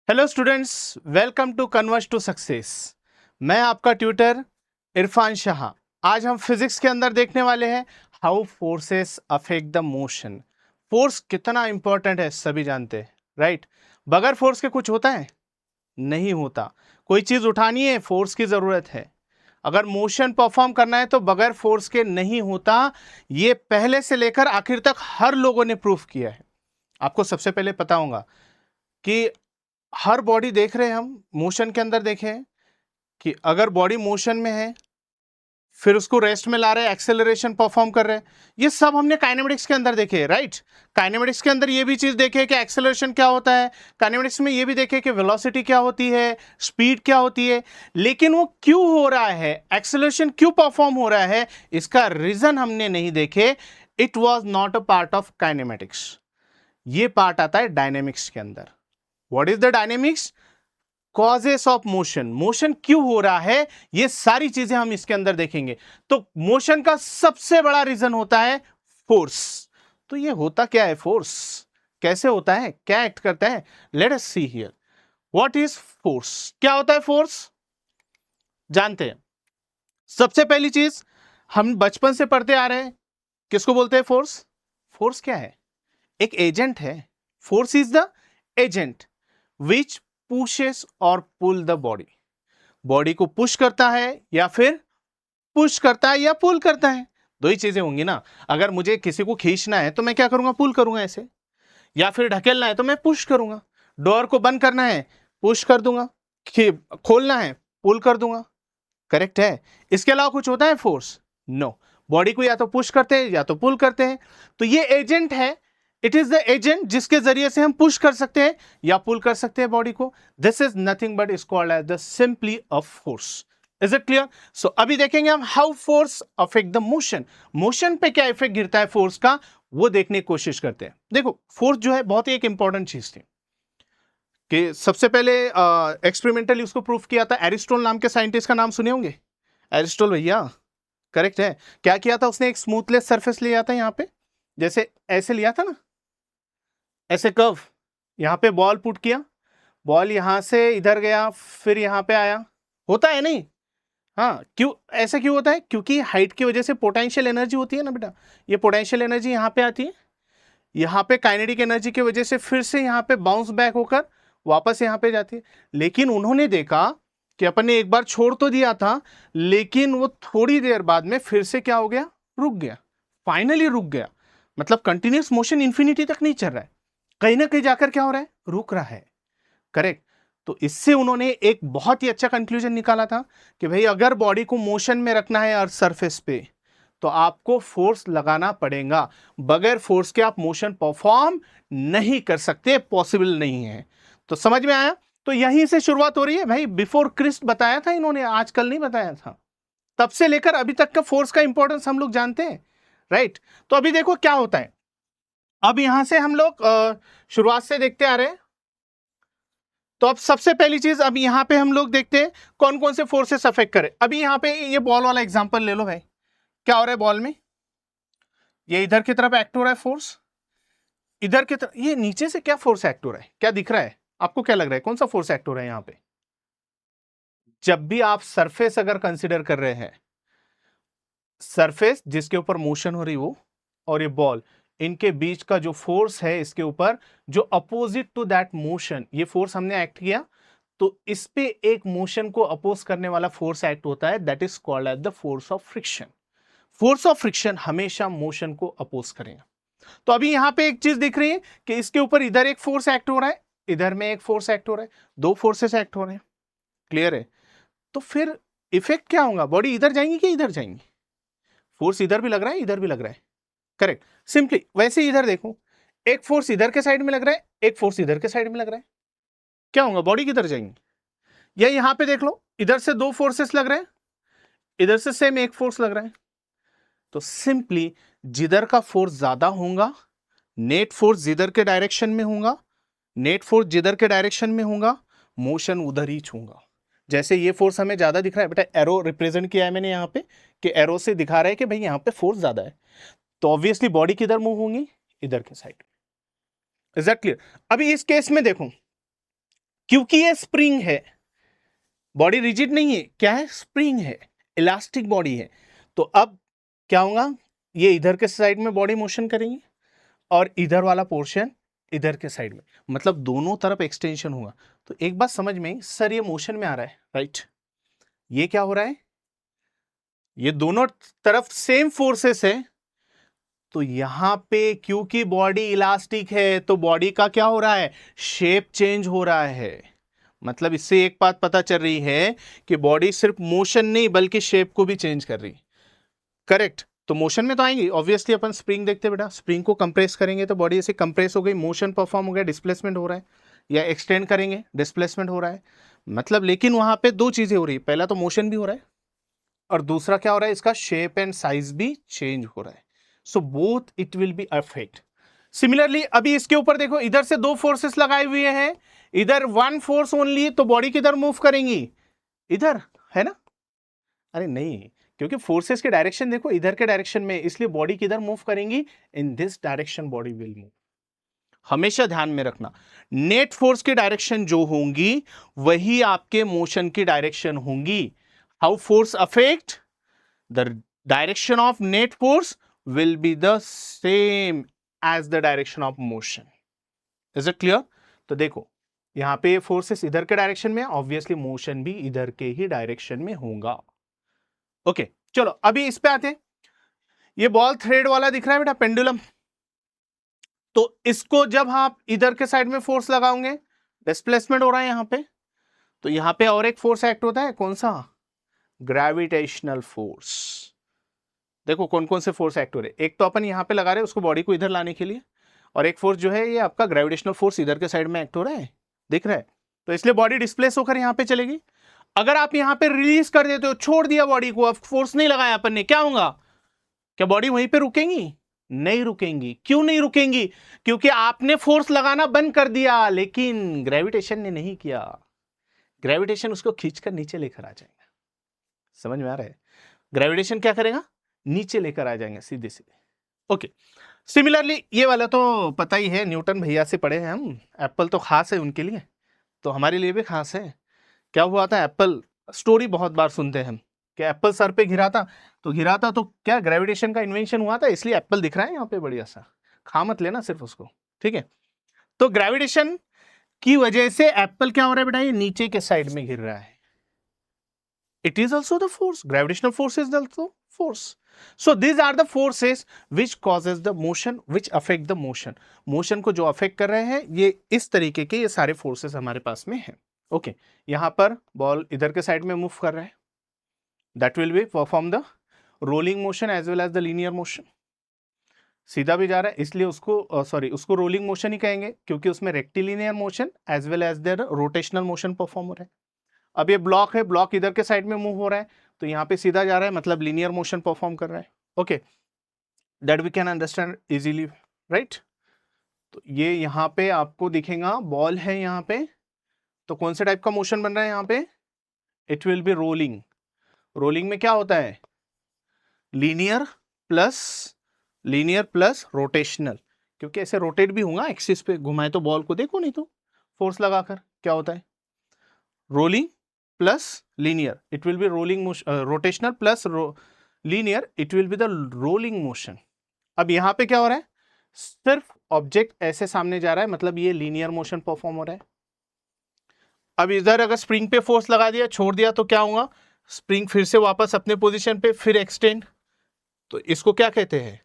Hello students, welcome to converge to success. मैं आपका tutor Irfan Shah. आज हम फिजिक्स के अंदर देखने वाले हैं how forces affect the motion. Force कितना इंपॉर्टेंट है सभी जानते हैं, राइट। बगैर फोर्स के कुछ होता है? नहीं होता। कोई चीज उठानी है, फोर्स की जरूरत है। अगर मोशन परफॉर्म करना है तो बगैर फोर्स के नहीं होता। ये पहले से लेकर आखिर तक हर लोगों ने प्रूफ किया है। आपको सबसे पहले पता होगा कि हर बॉडी देख रहे हैं हम मोशन के अंदर देखें कि अगर बॉडी मोशन में है फिर उसको रेस्ट में ला रहे हैं, एक्सेलरेशन परफॉर्म कर रहे हैं। ये सब हमने काइनेमेटिक्स के अंदर देखे, राइट। काइनेमेटिक्स के अंदर ये भी चीज देखे कि एक्सेलरेशन क्या होता है। काइनेमेटिक्स में ये भी देखे कि वेलोसिटी क्या होती है, स्पीड क्या होती है। लेकिन वो क्यों हो रहा है, एक्सेलरेशन क्यों परफॉर्म हो रहा है, इसका रीजन हमने नहीं देखे। It was not a part of kinematics. ये पार्ट आता है डायनेमिक्स के अंदर। What is the dynamics? Causes of motion, motion क्यों हो रहा है, ये सारी चीजें हम इसके अंदर देखेंगे। तो मोशन का सबसे बड़ा रीजन होता है फोर्स। तो ये होता क्या है फोर्स, कैसे होता है, क्या एक्ट करता है? Late us see here what is force. क्या होता है फोर्स, जानते हैं। सबसे पहली चीज हम बचपन से पढ़ते आ रहे हैं, किसको बोलते हैं फोर्स? फोर्स क्या है? एक एजेंट है। Force is the agent which pushes और पुल द बॉडी। बॉडी को पुश करता है या फिर पुश करता है या पुल करता है। दो ही चीजें होंगी ना। अगर मुझे किसी को खींचना है तो मैं क्या करूंगा, पुल करूंगा ऐसे। या फिर ढकेलना है तो मैं पुश करूंगा। डोर को बंद करना है, पुश कर दूंगा। खोलना है, पुल कर दूंगा। करेक्ट है। इसके अलावा कुछ होता है फोर्स? नो। बॉडी को या तो पुश करते हैं या तो पुल करते हैं। तो ये एजेंट है। इट इज द एजेंट जिसके जरिए से हम पुश कर सकते हैं या पुल कर सकते हैं बॉडी को। This is nothing but is called as the simply a force. Is it clear? So अभी देखेंगे हम how force affect the motion. Motion पे क्या इफेक्ट गिरता है फोर्स का, वो देखने की कोशिश करते हैं। देखो, फोर्स जो है बहुत ही एक इंपॉर्टेंट चीज थी कि सबसे पहले एक्सपेरिमेंटली उसको प्रूफ किया था। एरिस्टोटल नाम के साइंटिस्ट का नाम सुने होंगे, एरिस्टोटल भैया। करेक्ट है। क्या किया था उसने? एक स्मूथलेस सरफेस लिया था, यहां पे जैसे ऐसे लिया था ना, ऐसे कर्व। यहां पे बॉल पुट किया, बॉल यहां से इधर गया फिर यहां पे आया। होता है नहीं? हाँ, क्यों ऐसे क्यों होता है? क्योंकि हाइट की वजह से पोटेंशियल एनर्जी होती है ना बेटा। ये पोटेंशियल एनर्जी यहां पे आती है, यहां पे काइनेटिक एनर्जी की वजह से फिर से यहां पे बाउंस बैक होकर वापस यहां पे जाती है। लेकिन उन्होंने देखा कि अपन ने एक बार छोड़ तो दिया था, लेकिन वो थोड़ी देर बाद में फिर से क्या हो गया, रुक गया। फाइनली रुक गया। मतलब कंटिन्यूस मोशन इंफिनिटी तक नहीं चल रहा है, कहीं ना कहीं जाकर क्या हो रहा है, रुक रहा है। करेक्ट। तो इससे उन्होंने एक बहुत ही अच्छा कंक्लूजन निकाला था कि भाई अगर बॉडी को मोशन में रखना है अर्थ सरफेस पे तो आपको फोर्स लगाना पड़ेगा। बगैर फोर्स के आप मोशन परफॉर्म नहीं कर सकते, पॉसिबल नहीं है। तो समझ में आया? तो यहीं से शुरुआत हो रही है भाई। बिफोर क्रिस्ट बताया था इन्होंने, आजकल नहीं बताया था। तब से लेकर अभी तक का फोर्स का इंपॉर्टेंस हम लोग जानते हैं, राइट। तो अभी देखो क्या होता है। अब यहां से हम लोग शुरुआत से देखते आ रहे हैं। तो अब सबसे पहली चीज, अब यहां पे हम लोग देखते हैं कौन कौन से फोर्सेस अफेक्ट करे। अभी यहां पे ये बॉल वाला एग्जांपल ले लो भाई। क्या हो रहा है बॉल में? ये इधर की तरफ एक्ट हो रहा है फोर्स, इधर की तरफ ये नीचे से क्या फोर्स एक्ट हो रहा है, क्या दिख रहा है आपको? क्या लग रहा है कौन सा फोर्स एक्ट हो रहा है यहां पे? जब भी आप सरफेस अगर कंसिडर कर रहे हैं, सरफेस जिसके ऊपर मोशन हो रही वो और ये बॉल, इनके बीच का जो फोर्स है इसके ऊपर, जो अपोजिट टू दैट मोशन ये फोर्स हमने एक्ट किया, तो इस पे एक मोशन को अपोज करने वाला फोर्स एक्ट होता है, that is called as the force of friction. Force of friction हमेशा मोशन को अपोज करेगा। तो अभी यहां पे एक चीज दिख रही है कि इसके ऊपर इधर एक फोर्स एक्ट हो रहा है, इधर में एक फोर्स एक्ट हो रहा है, दो फोर्सेस एक्ट हो रहे हैं। क्लियर है? तो फिर इफेक्ट क्या होगा, बॉडी इधर जाएंगी कि इधर जाएंगी? फोर्स इधर भी लग रहा है, इधर भी लग रहा है। करेक्ट। सिंपली वैसे ही इधर देखो, एक फोर्स इधर के साइड में लग रहा है, एक फोर्स इधर के साइड में लग रहा है। क्या होगा, बॉडी किधर जाएंगी? या यहां पे देख लो, इधर से दो फोर्सेस लग रहे हैं, इधर से सेम एक फोर्स लग रहा है। तो सिंपली जिधर का फोर्स ज्यादा होगा, नेट फोर्स जिधर के डायरेक्शन में होगा, नेट फोर्स जिधर के डायरेक्शन में होगा, मोशन उधर ही छूंगा। जैसे ये फोर्स हमें ज्यादा दिख रहा है बेटा, एरो रिप्रेजेंट किया है मैंने यहां पे कि एरो से दिखा रहा है कि भाई यहां पे फोर्स ज्यादा है। तो ऑब्वियसली बॉडी किधर मूव होंगी, इधर के साइड। Is that clear? अभी इस केस में देखो, क्योंकि ये स्प्रिंग है, बॉडी रिजिड नहीं है, क्या है, स्प्रिंग है, इलास्टिक बॉडी है। तो अब क्या होगा, ये इधर के साइड में बॉडी मोशन करेंगे और इधर वाला पोर्शन इधर के साइड में, मतलब दोनों तरफ एक्सटेंशन हुआ। तो एक बात समझ में, सर ये मोशन में आ रहा है, राइट, ये क्या हो रहा है, ये दोनों तरफ सेम फोर्सेस है, तो यहां पे क्योंकि बॉडी इलास्टिक है तो बॉडी का क्या हो रहा है, शेप चेंज हो रहा है। मतलब इससे एक बात पता चल रही है कि बॉडी सिर्फ मोशन नहीं बल्कि शेप को भी चेंज कर रही, करेक्ट। तो मोशन में तो आएंगी ऑब्वियसली, अपन स्प्रिंग देखते बेटा, स्प्रिंग को कंप्रेस करेंगे तो बॉडी ऐसे कंप्रेस हो गई, मोशन परफॉर्म हो गया, डिस्प्लेसमेंट हो रहा है, या एक्सटेंड करेंगे डिस्प्लेसमेंट हो रहा है। मतलब लेकिन वहां पे दो चीजें हो रही है, पहला तो मोशन भी हो रहा है और दूसरा क्या हो रहा है, इसका शेप एंड साइज भी चेंज हो रहा है। So both it will B affect. Similarly अभी इसके ऊपर देखो, इधर से दो फोर्सेस लगाए हुए हैं, इधर वन फोर्स ओनली, तो बॉडी किधर मूव करेंगी, इधर, है ना, अरे नहीं, क्योंकि फोर्सेस के डायरेक्शन देखो इधर के डायरेक्शन में, इसलिए बॉडी किधर मूव करेंगी, in this direction body will move. हमेशा ध्यान में रखना, नेट फोर्स की डायरेक्शन जो होंगी वही आपके मोशन की डायरेक्शन होंगी। How force affect, the direction of net force will be the same as the direction of motion. Is it clear? तो देखो यहां पे फोर्सेस इधर के डायरेक्शन में, ऑब्वियसली मोशन भी इधर के ही डायरेक्शन में होगा। ओके चलो अभी इस पे आते हैं। ये बॉल थ्रेड वाला दिख रहा है बेटा, पेंडुलम, तो इसको जब आप इधर के साइड में फोर्स लगाओगे, डिस्प्लेसमेंट हो रहा है यहां पे, तो यहां पे और एक फोर्स एक्ट होता है, कौन सा, ग्रेविटेशनल फोर्स। देखो कौन कौन से फोर्स एक्ट हो रहे, एक तो अपन यहां पे लगा रहे हैं उसको बॉडी को इधर लाने के लिए, और एक फोर्स जो है ये आपका ग्रेविटेशनल फोर्स इधर के साइड में एक्ट हो रहा है, दिख रहा है। तो इसलिए बॉडी डिस्प्लेस होकर यहां पे चलेगी। अगर आप यहां पे रिलीज कर देते हो, छोड़ दिया बॉडी को, अब फोर्स नहीं लगाया अपन ने, क्या होगा, क्या बॉडी वहीं पे रुकेंगी, नहीं रुकेंगी। क्यों नहीं रुकेंगी, क्योंकि आपने फोर्स लगाना बंद कर दिया लेकिन ग्रेविटेशन ने नहीं किया, ग्रेविटेशन उसको खींचकर नीचे लेकर आ जाएगा। समझ में आ रहा है, ग्रेविटेशन क्या करेगा, नीचे लेकर आ जाएंगे सीधे सीधे। ओके सिमिलरली ये वाला तो पता ही है, न्यूटन भैया से पढ़े हैं हम, एप्पल तो खास है उनके लिए, तो हमारे लिए भी खास है। क्या हुआ था, एप्पल स्टोरी बहुत बार सुनते हैं हम कि एप्पल सर पे गिरा था, तो गिरा था तो क्या ग्रेविटेशन का इन्वेंशन हुआ था, इसलिए एप्पल दिख रहा है यहाँ पे बढ़िया सा, खा मत लेना सिर्फ उसको, ठीक है। तो ग्रेविटेशन की वजह से एप्पल क्या हो रहा है बेटा, ये नीचे के साइड में गिर रहा है। It is also the force. Gravitational force is also force. So these are the forces which causes the motion, which affect the motion. Motion को जो affect कर रहे हैं, ये इस तरीके के ये सारे forces हमारे पास में हैं। ओके यहाँ पर बॉल इधर के साइड में मूव कर रहा है, that will be perform the rolling motion as well as the linear motion. सीधा भी जा रहा है इसलिए उसको उसको रोलिंग मोशन ही कहेंगे, क्योंकि उसमें rectilinear motion as well as there rotational motion perform हो रहा है। अब ये ब्लॉक है, ब्लॉक इधर के साइड में मूव हो रहा है, तो यहाँ पे सीधा जा रहा है, मतलब लीनियर मोशन परफॉर्म कर रहा है। Okay that we can understand easily, right. तो ये यहाँ पे आपको दिखेगा, बॉल है यहाँ पे, तो कौन से टाइप का मोशन बन रहा है यहाँ पे, it will be rolling. Rolling में क्या होता है, लीनियर प्लस रोटेशनल, क्योंकि ऐसे रोटेट भी होगा एक्सिस पे, घुमाए तो बॉल को, देखो नहीं तो फोर्स लगाकर क्या होता है, rolling plus linear, it will be rolling motion, rotational plus linear, it will be the rolling motion. अब यहां पे क्या हो रहा है, सिर्फ ऑब्जेक्ट ऐसे सामने जा रहा है, मतलब ये लीनियर मोशन परफॉर्म हो रहा है। अब इधर अगर स्प्रिंग पे फोर्स लगा दिया, छोड़ दिया, तो क्या होगा, स्प्रिंग फिर से वापस अपने पोजीशन पे, फिर एक्सटेंड, तो इसको क्या कहते हैं,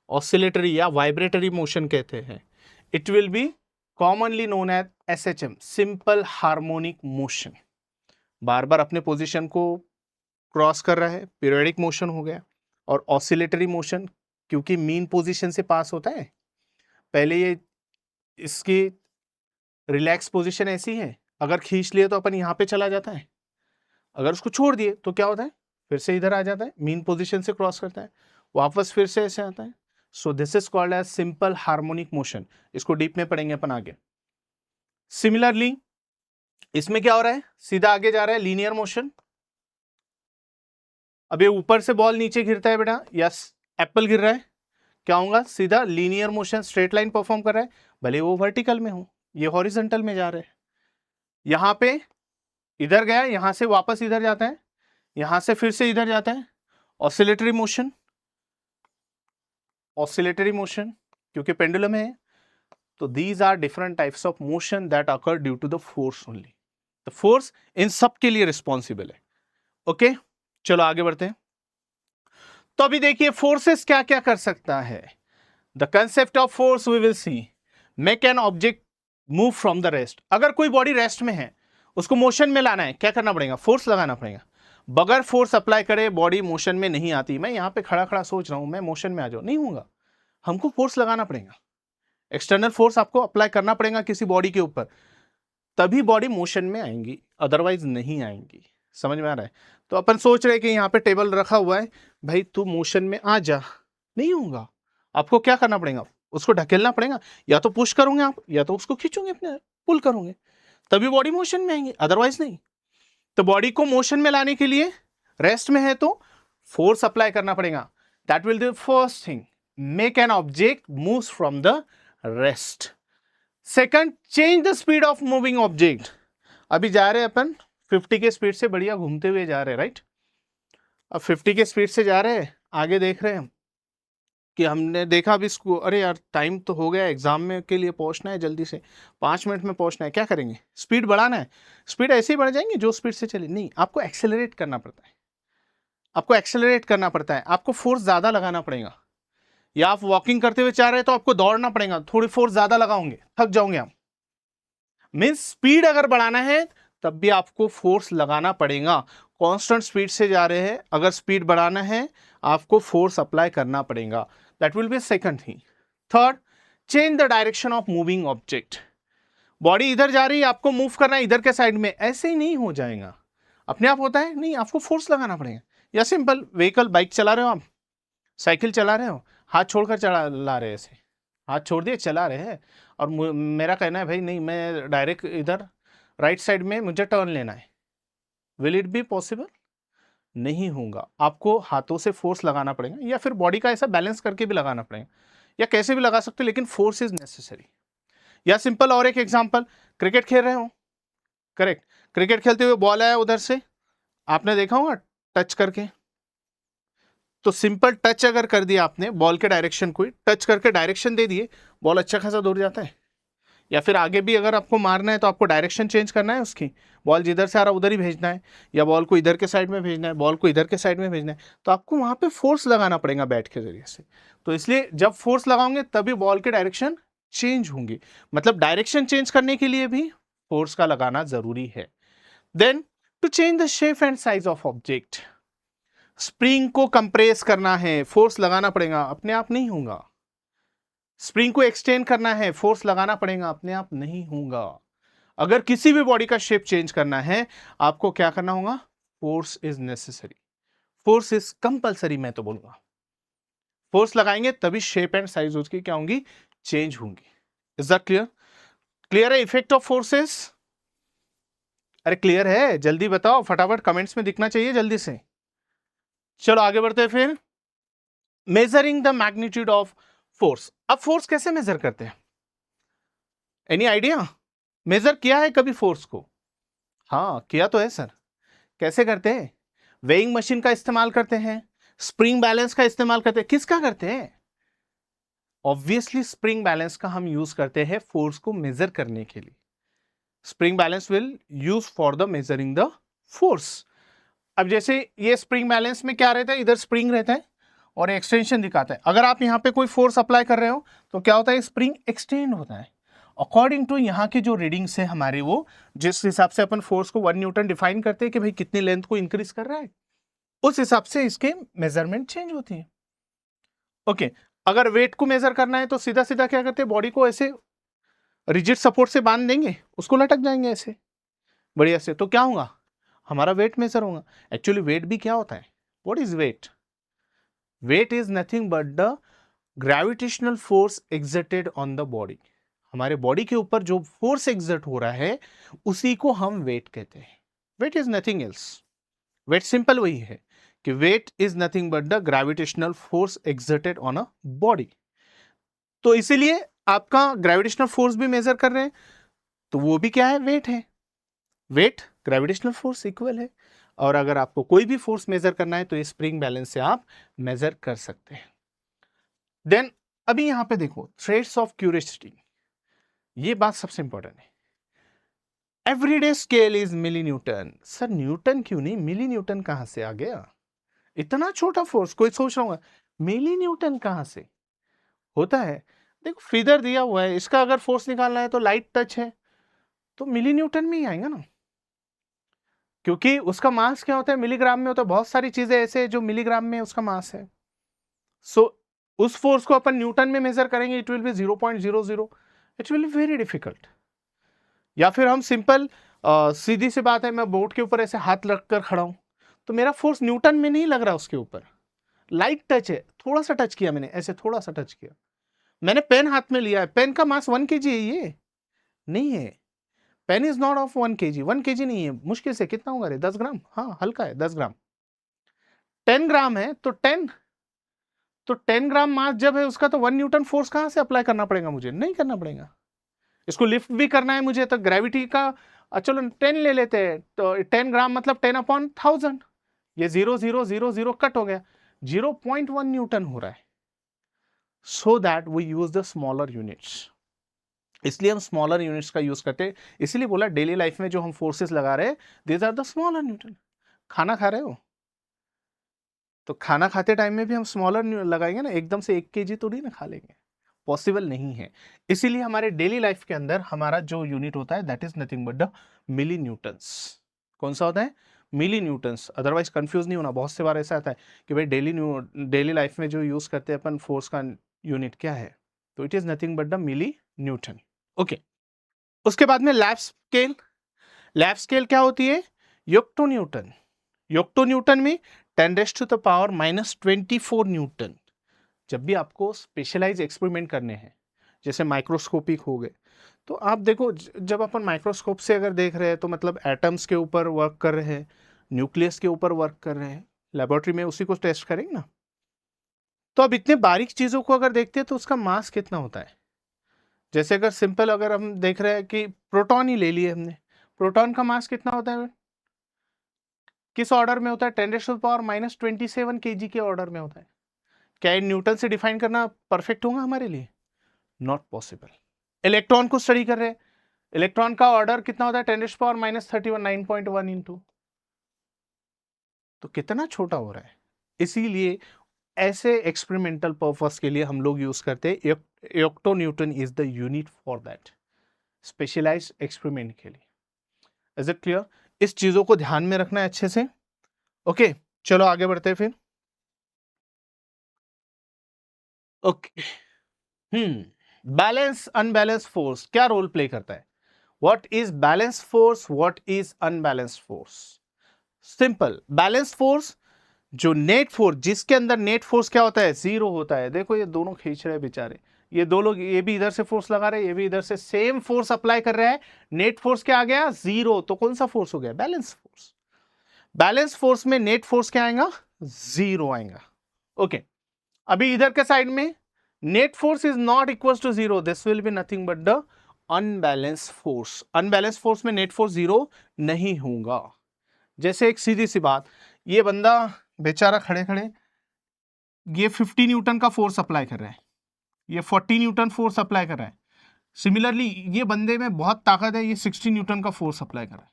ऑसिलेटरी या वाइब्रेटरी मोशन कहते हैं। It will be commonly known as SHM, simple harmonic motion, बार बार अपने पोजीशन को क्रॉस कर रहा है, पीरियोडिक मोशन हो गया। और ऑसिलेटरी मोशन क्योंकि मीन पोजीशन से पास होता है, पहले ये इसकी रिलैक्स पोजीशन ऐसी है, अगर खींच लिए तो अपन यहाँ पे चला जाता है, अगर उसको छोड़ दिए तो क्या होता है, फिर से इधर आ जाता है, मीन पोजीशन से क्रॉस करता है, वापस फिर से ऐसे आता है। So this is called as simple harmonic motion, इसको डीप में पढ़ेंगे अपन आगे। सिमिलरली इसमें क्या हो रहा है, सीधा आगे जा रहा है, लीनियर मोशन। अब ये ऊपर से बॉल नीचे गिरता है बेटा, यस एप्पल गिर रहा है, क्या होगा, सीधा linear motion, straight line perform कर रहा है, भले वो वर्टिकल में हो, ये हॉरिजॉन्टल में जा रहे हैं। यहां पे इधर गया, यहां से वापस इधर जाता है, यहां से फिर से इधर जाता है, ऑसिलेटरी मोशन, ऑसिलेटरी मोशन क्योंकि पेंडुलम है। तो these are different types of motion that occur due to the force only. The force इन सब के लिए रिस्पॉन्सिबल है। ओके, चलो आगे बढ़ते हैं। तो अभी देखिए फोर्सेस क्या क्या कर सकता है। The concept of force we will see. Make an object move from the rest. अगर कोई बॉडी रेस्ट में है, उसको मोशन में लाना है, क्या करना पड़ेगा? फोर्स लगाना पड़ेगा। बगैर फोर्स अप्लाई करे बॉडी मोशन में नहीं आती। मैं यहां पे खड़ा खड़ा सोच रहा हूं मैं मोशन में आ जाऊं, नहीं होगा, हमको फोर्स लगाना पड़ेगा। एक्सटर्नल फोर्स आपको अप्लाई करना पड़ेगा किसी बॉडी के ऊपर, तभी बॉडी मोशन में आएंगी, अदरवाइज नहीं आएंगी। समझ में आ रहा है? तो अपन सोच रहे हैं कि यहाँ पे टेबल रखा हुआ है, भाई तू मोशन में आ जा, नहीं होगा। आपको क्या करना पड़ेगा? उसको ढकेलना पड़ेगा, या तो पुश करोगे आप, या तो उसको खींचोगे अपने, पुल करोगे, तभी बॉडी मोशन में आएंगे, अदरवाइज नहीं। तो बॉडी को मोशन में लाने के लिए, रेस्ट में है तो फोर्स अप्लाई करना पड़ेगा। That will the first thing, make an object moves from the rest. Second, change the speed of moving object. अभी जा रहे हैं अपन 50 के स्पीड से, बढ़िया घूमते हुए जा रहे हैं, राइट। अब 50 के स्पीड से जा रहे हैं, आगे देख रहे हैं कि हमने देखा अभी इसको, अरे यार टाइम तो हो गया, एग्जाम में के लिए पहुंचना है, जल्दी से 5 मिनट में पहुंचना है। क्या करेंगे? स्पीड बढ़ाना है। स्पीड ऐसे ही बढ़ जाएंगे जो स्पीड से चले, नहीं, आपको एक्सेलरेट करना पड़ता है। आपको एक्सेलरेट करना पड़ता है, आपको फोर्स ज्यादा लगाना पड़ेगा। या आप वॉकिंग करते हुए चाह रहे हैं तो आपको दौड़ना पड़ेगा, थोड़ी फोर्स ज्यादा लगाओगे, थक जाओगे आप। मीन्स स्पीड अगर बढ़ाना है तब भी आपको फोर्स लगाना पड़ेगा। कांस्टेंट स्पीड से जा रहे हैं, अगर स्पीड बढ़ाना है आपको फोर्स अप्लाई करना पड़ेगा। That will be second thing. Third, change the direction of moving object. Body इधर जा रही है, आपको मूव करना है इधर के साइड में, ऐसे ही नहीं हो जाएगा, अपने आप होता है नहीं, आपको फोर्स लगाना पड़ेगा। या सिंपल व्हीकल, बाइक चला रहे हो आप, साइकिल चला रहे हो, हाथ छोड़कर चला ला रहे, ऐसे हाथ छोड़ दिए चला रहे हैं, और मेरा कहना है भाई नहीं, मैं डायरेक्ट इधर राइट साइड में मुझे टर्न लेना है, विल इट बी पॉसिबल? नहीं होगा। आपको हाथों से फोर्स लगाना पड़ेगा, या फिर बॉडी का ऐसा बैलेंस करके भी लगाना पड़ेगा, या कैसे भी लगा सकते हो, लेकिन फोर्स इज नेसेसरी। या सिंपल और एक एग्जांपल, क्रिकेट खेल रहे हो, करेक्ट, क्रिकेट खेलते हुए बॉल आया उधर से, आपने देखा होगा टच करके, तो सिंपल टच अगर कर दिया आपने बॉल के डायरेक्शन को, टच करके डायरेक्शन दे दिए, बॉल अच्छा खासा दूर जाता है। या फिर आगे भी अगर आपको मारना है तो आपको डायरेक्शन चेंज करना है उसकी, बॉल जिधर से आ रहा उधर ही भेजना है, या बॉल को इधर के साइड में भेजना है, बॉल को इधर के साइड में भेजना है, तो आपको वहां पे फोर्स लगाना पड़ेगा बैट के जरिए से। तो इसलिए जब फोर्स लगाओगे तभी बॉल के डायरेक्शन चेंज होंगे, मतलब डायरेक्शन चेंज करने के लिए भी फोर्स का लगाना जरूरी है। Then to change the shape and size of object, spring को कंप्रेस करना है, फोर्स लगाना पड़ेगा, अपने आप नहीं होगा। स्प्रिंग को एक्सटेंड करना है, फोर्स लगाना पड़ेगा, अपने आप नहीं होगा। अगर किसी भी बॉडी का शेप चेंज करना है आपको क्या करना होगा? Force is necessary, force is compulsory, मैं तो बोलूंगा। फोर्स लगाएंगे तभी शेप एंड साइज उसकी क्या होंगी? चेंज होंगी। Is that clear? क्लियर है इफेक्ट ऑफ फोर्सेस? अरे क्लियर है? जल्दी बताओ, फटाफट कमेंट्स में दिखना चाहिए जल्दी से। चलो आगे बढ़ते हैं फिर। Measuring the magnitude of force. अब फोर्स कैसे मेजर करते हैं? Any idea? मेजर किया है कभी फोर्स को? हाँ किया तो है सर। कैसे करते हैं? वेइंग मशीन का इस्तेमाल करते हैं, स्प्रिंग बैलेंस का इस्तेमाल करते हैं। किसका करते हैं? ऑब्वियसली स्प्रिंग बैलेंस का हम यूज करते हैं फोर्स को मेजर करने के लिए। Spring balance will use for the measuring the force. अब जैसे ये स्प्रिंग बैलेंस में क्या रहता है, इधर स्प्रिंग रहता है और एक्सटेंशन दिखाता है। अगर आप यहाँ पे कोई फोर्स अप्लाई कर रहे हो तो क्या होता है? स्प्रिंग एक्सटेंड होता है अकॉर्डिंग टू यहाँ के जो रीडिंग्स है हमारे, वो जिस हिसाब से अपन फोर्स को 1 न्यूटन डिफाइन करते हैं कि भाई कितनी लेंथ को इंक्रीज कर रहा है, उस हिसाब से इसके मेजरमेंट चेंज होती है। ओके, अगर वेट को मेजर करना है तो सीधा सीधा क्या करते हैं? बॉडी को ऐसे रिजिड सपोर्ट से बांध देंगे, उसको लटक जाएंगे ऐसे बढ़िया से, तो क्या होगा? हमारा वेट मेजर होगा। एक्चुअली वेट भी क्या होता है? What is weight? Weight is nothing but the gravitational force exerted on the body. हमारे बॉडी के ऊपर जो फोर्स एक्सर्ट हो रहा है उसी को हम वेट कहते हैं। Weight is nothing else. Weight simple वही है कि weight is nothing but the gravitational force exerted on a body. तो इसीलिए आपका ग्रेविटेशनल फोर्स भी मेजर कर रहे हैं, तो वो भी क्या है? वेट है। वेट ग्रेविटेशनल फोर्स इक्वल है, और अगर आपको कोई भी फोर्स मेजर करना है तो ये स्प्रिंग बैलेंस से आप मेजर कर सकते हैं। देन अभी यहां पे देखो थ्रेड्स ऑफ क्यूरियोसिटी, ये बात सबसे इंपॉर्टेंट है। Everyday scale is milli newton. Sir newton क्यों नहीं, मिली न्यूटन कहां से आ गया? इतना छोटा फोर्स, कोई सोच रहा होगा मिली न्यूटन कहां से होता है। देखो फिगर दिया हुआ है, इसका अगर फोर्स निकालना है तो लाइट टच है तो मिली न्यूटन में ही आएगा ना, क्योंकि उसका मास क्या होता है, मिलीग्राम में होता है। बहुत सारी चीजें ऐसे जो मिलीग्राम में उसका मास है। सो उस फोर्स को अपन न्यूटन में मेजर करेंगे, it will B 0.00, it will be very difficult. या फिर हम सिंपल सीधी सी बात है, मैं बोर्ड के ऊपर ऐसे हाथ रखकर खड़ा हूं तो मेरा फोर्स न्यूटन में नहीं लग रहा, उसके ऊपर लाइट टच है, थोड़ा सा टच किया मैंने, ऐसे थोड़ा सा टच किया। मैंने पेन हाथ में लिया है, पेन का मास 1 kg है, ये नहीं है। Pen is not of 1 kg, 1 kg नहीं है, मुश्किल से कितना होगा रे, 10 ग्राम, हाँ हल्का है 10 ग्राम। 10 ग्राम है तो 10 ग्राम मास जब है उसका, तो 1 न्यूटन फोर्स कहां से अप्लाई करना पड़ेगा मुझे? नहीं करना पड़ेगा। इसको लिफ्ट भी करना है मुझे तो ग्रेविटी का चलो 10 ले लेते हैं, तो 10 ग्राम मतलब 10/1000, ये 0.000 कट हो गया, 0.1 न्यूटन हो रहा है। So that we use the smaller units, इसलिए हम स्मॉलर यूनिट्स का यूज करते हैं। इसीलिए बोला डेली लाइफ में जो हम फोर्सेस लगा रहे हैं these are the smaller newton. खाना खा रहे हो तो खाना खाते टाइम में भी हम स्मॉलर लगाएंगे ना, एकदम से 1 kg तो नहीं ना खा लेंगे, पॉसिबल नहीं है। इसीलिए हमारे डेली लाइफ के अंदर हमारा जो यूनिट होता है that is nothing but the milli newtons. कौन सा होता है? मिली न्यूटन्स। अदरवाइज कंफ्यूज नहीं होना, बहुत से बार ऐसा आता है कि भाई डेली लाइफ में जो यूज करते हैं अपन फोर्स का यूनिट क्या है, तो it is nothing but the milli newton. Okay, उसके बाद में लैब स्केल। लैब स्केल क्या होती है? योक्टो न्यूटन। योक्टो न्यूटन में 10⁻⁻24 न्यूटन। जब भी आपको स्पेशलाइज एक्सपेरिमेंट करने हैं, जैसे माइक्रोस्कोपिक हो गए, तो आप देखो जब अपन माइक्रोस्कोप से अगर देख रहे हैं तो मतलब एटम्स के ऊपर वर्क कर रहे हैं, न्यूक्लियस के ऊपर वर्क कर रहे हैं, लेबोरेटरी में उसी को टेस्ट करेंगे ना। तो अब इतने बारीक चीजों को अगर देखते हैं तो उसका मास कितना होता है। जैसे अगर सिंपल अगर हम देख रहे हैं कि प्रोटॉन ही ले लिए हमने, प्रोटॉन का मास कितना होता है, किस ऑर्डर में होता है? 10⁻⁻27 kg के ऑर्डर में होता है। क्या इन न्यूटन से डिफाइन करना परफेक्ट होगा हमारे लिए? Not possible. इलेक्ट्रॉन को स्टडी कर रहे हैं, इलेक्ट्रॉन का ऑर्डर कितना होता है? 10⁻31 9.1 इंटू, तो कितना छोटा हो रहा है। इसीलिए ऐसे एक्सपेरिमेंटल पर्पस के लिए हम लोग यूज करते हैं yocto newton is the unit for that, specialised experiment के लिए। Is it clear? इस चीजों को ध्यान में रखना है अच्छे से। ओके चलो आगे बढ़ते हैं फिर। ओके, बैलेंस अनबैलेंस फोर्स क्या रोल प्ले करता है? What is balance force, what is unbalance force? Simple, balance force जो नेट फोर्स, जिसके अंदर नेट फोर्स क्या होता है? 0 होता है। देखो ये दोनों खींच रहे हैं बेचारे, ये दो लोग, ये भी इधर से फोर्स लगा रहे हैं, ये भी इधर से सेम फोर्स अप्लाई कर रहे हैं, नेट फोर्स क्या आ गया? 0। तो कौन सा फोर्स हो गया? Balance force. बैलेंस फोर्स में नेट फोर्स क्या आएगा? 0 आएगा। ओके, अभी इधर के साइड में net force is not equal to 0, this will be nothing but the unbalance force. Unbalance force में नेट फोर्स 0 नहीं होगा। जैसे एक सीधी सी बात, ये बंदा बेचारा खड़े खड़े ये 50 न्यूटन का फोर्स अप्लाई कर रहा है, ये 40 न्यूटन फोर्स अप्लाई कर रहा है। सिमिलरली ये बंदे में बहुत ताकत है, ये 60 न्यूटन का फोर्स अप्लाई कर रहा है,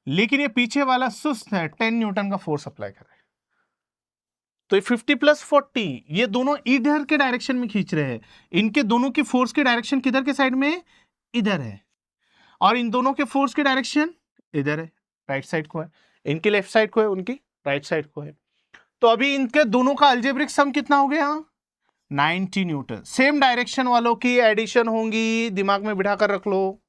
लेकिन ये पीछे वाला सुस्त है, 10 न्यूटन का फोर्स अप्लाई कर रहा है। तो ये 50 + 40 ये दोनों इधर के डायरेक्शन में खींच रहे हैं। इनके दोनों की फोर्स के डायरेक्शन किधर के साइड में? इधर है। और इन दोनों के फोर्स की डायरेक्शन इधर है, राइट साइड को है। इनकी लेफ्ट साइड को है, उनकी राइट साइड को है। तो अभी इनके दोनों का अलजेब्रिक सम कितना हो गया? 90 न्यूटन। सेम डायरेक्शन वालों की एडिशन होंगी, दिमाग में बिठा कर रख लो,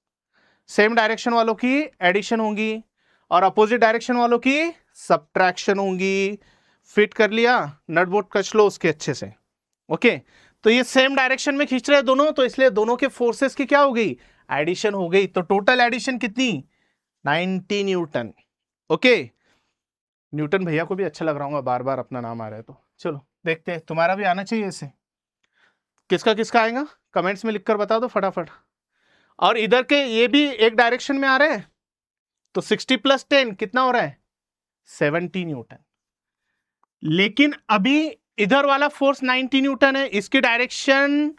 सेम डायरेक्शन वालों की एडिशन होंगी और अपोजिट डायरेक्शन वालों की सब्ट्रैक्शन होंगी। फिट कर लिया, नट बोल्ट कस लो उसके अच्छे से। ओके, तो ये सेम डायरेक्शन में खींच रहे हैं दोनों, तो इसलिए दोनों के फोर्सेस की क्या हो गई? एडिशन हो गई। तो टोटल एडिशन कितनी? 90 न्यूटन। ओके, न्यूटन भैया को भी अच्छा लग रहा होगा, बार बार अपना नाम आ रहा है। तो चलो देखते हैं, तुम्हारा भी आना चाहिए इसे। किसका किसका आएगा कमेंट्स में लिखकर बता दो फटाफट। और इधर के ये भी एक डायरेक्शन में आ रहे हैं, तो 60 प्लस 10 कितना हो रहा है? 70 न्यूटन। लेकिन अभी इधर वाला फोर्स 90 न्यूटन है, इसकी डायरेक्शन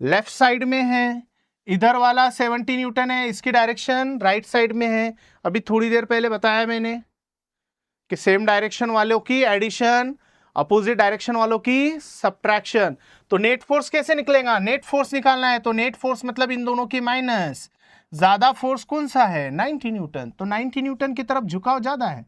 लेफ्ट साइड में है। इधर वाला 70 न्यूटन है, इसकी डायरेक्शन राइट साइड में है। अभी थोड़ी देर पहले बताया मैंने कि सेम डायरेक्शन वालों की एडिशन, अपोजिट डायरेक्शन वालों की सब्ट्रैक्शन। तो नेट फोर्स कैसे निकलेगा? नेट फोर्स निकालना है तो नेट फोर्स मतलब इन दोनों की माइनस। ज्यादा फोर्स कौन सा है? 90 न्यूटन। तो 90 न्यूटन की तरफ झुकाव ज्यादा है,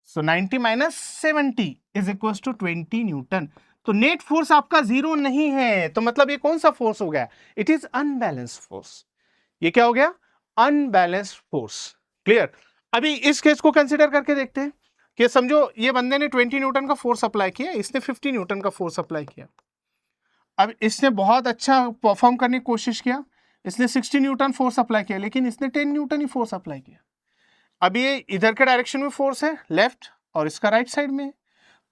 so 90 minus 70 is equal to 20 newton. तो नेट फोर्स आपका जीरो नहीं है, तो मतलब ये कौन सा फोर्स हो गया? It is unbalanced force. ये क्या हो गया? Unbalanced force. क्लियर? अभी इस केस को कंसीडर करके देखते हैं कि समझो ये बंदे ने 20 न्यूटन का फोर्स अप्लाई किया, इसने 50 न्यूटन का फोर्स अप्लाई किया। अब इसने बहुत अच्छा परफॉर्म करने की कोशिश किया, इसने 60 न्यूटन फोर्स अप्लाई किया, लेकिन इसने 10 न्यूटन ही फोर्स अप्लाई किया। अब ये इधर के डायरेक्शन में फोर्स है लेफ्ट, और इसका राइट साइड में,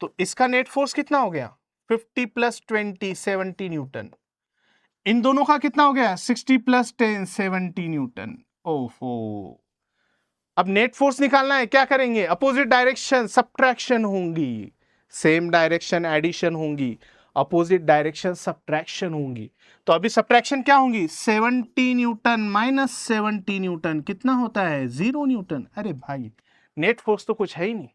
तो इसका नेट फोर्स कितना हो गया? 50 प्लस 20 70 न्यूटन। इन दोनों का कितना हो गया? 60 प्लस 10 70 न्यूटन। ओहो, अब नेट फोर्स निकालना है, क्या करेंगे? अपोजिट डायरेक्शन सब्ट्रैक्शन होंगी, सेम डायरेक्शन एडिशन होंगी, अपोजिट डायरेक्शन सब्ट्रैक्शन होंगी। तो अभी सब्ट्रैक्शन क्या होंगी? 70 न्यूटन माइनस 70 न्यूटन कितना होता है? 0 न्यूटन। अरे भाई, नेट फोर्स तो कुछ है ही नहीं।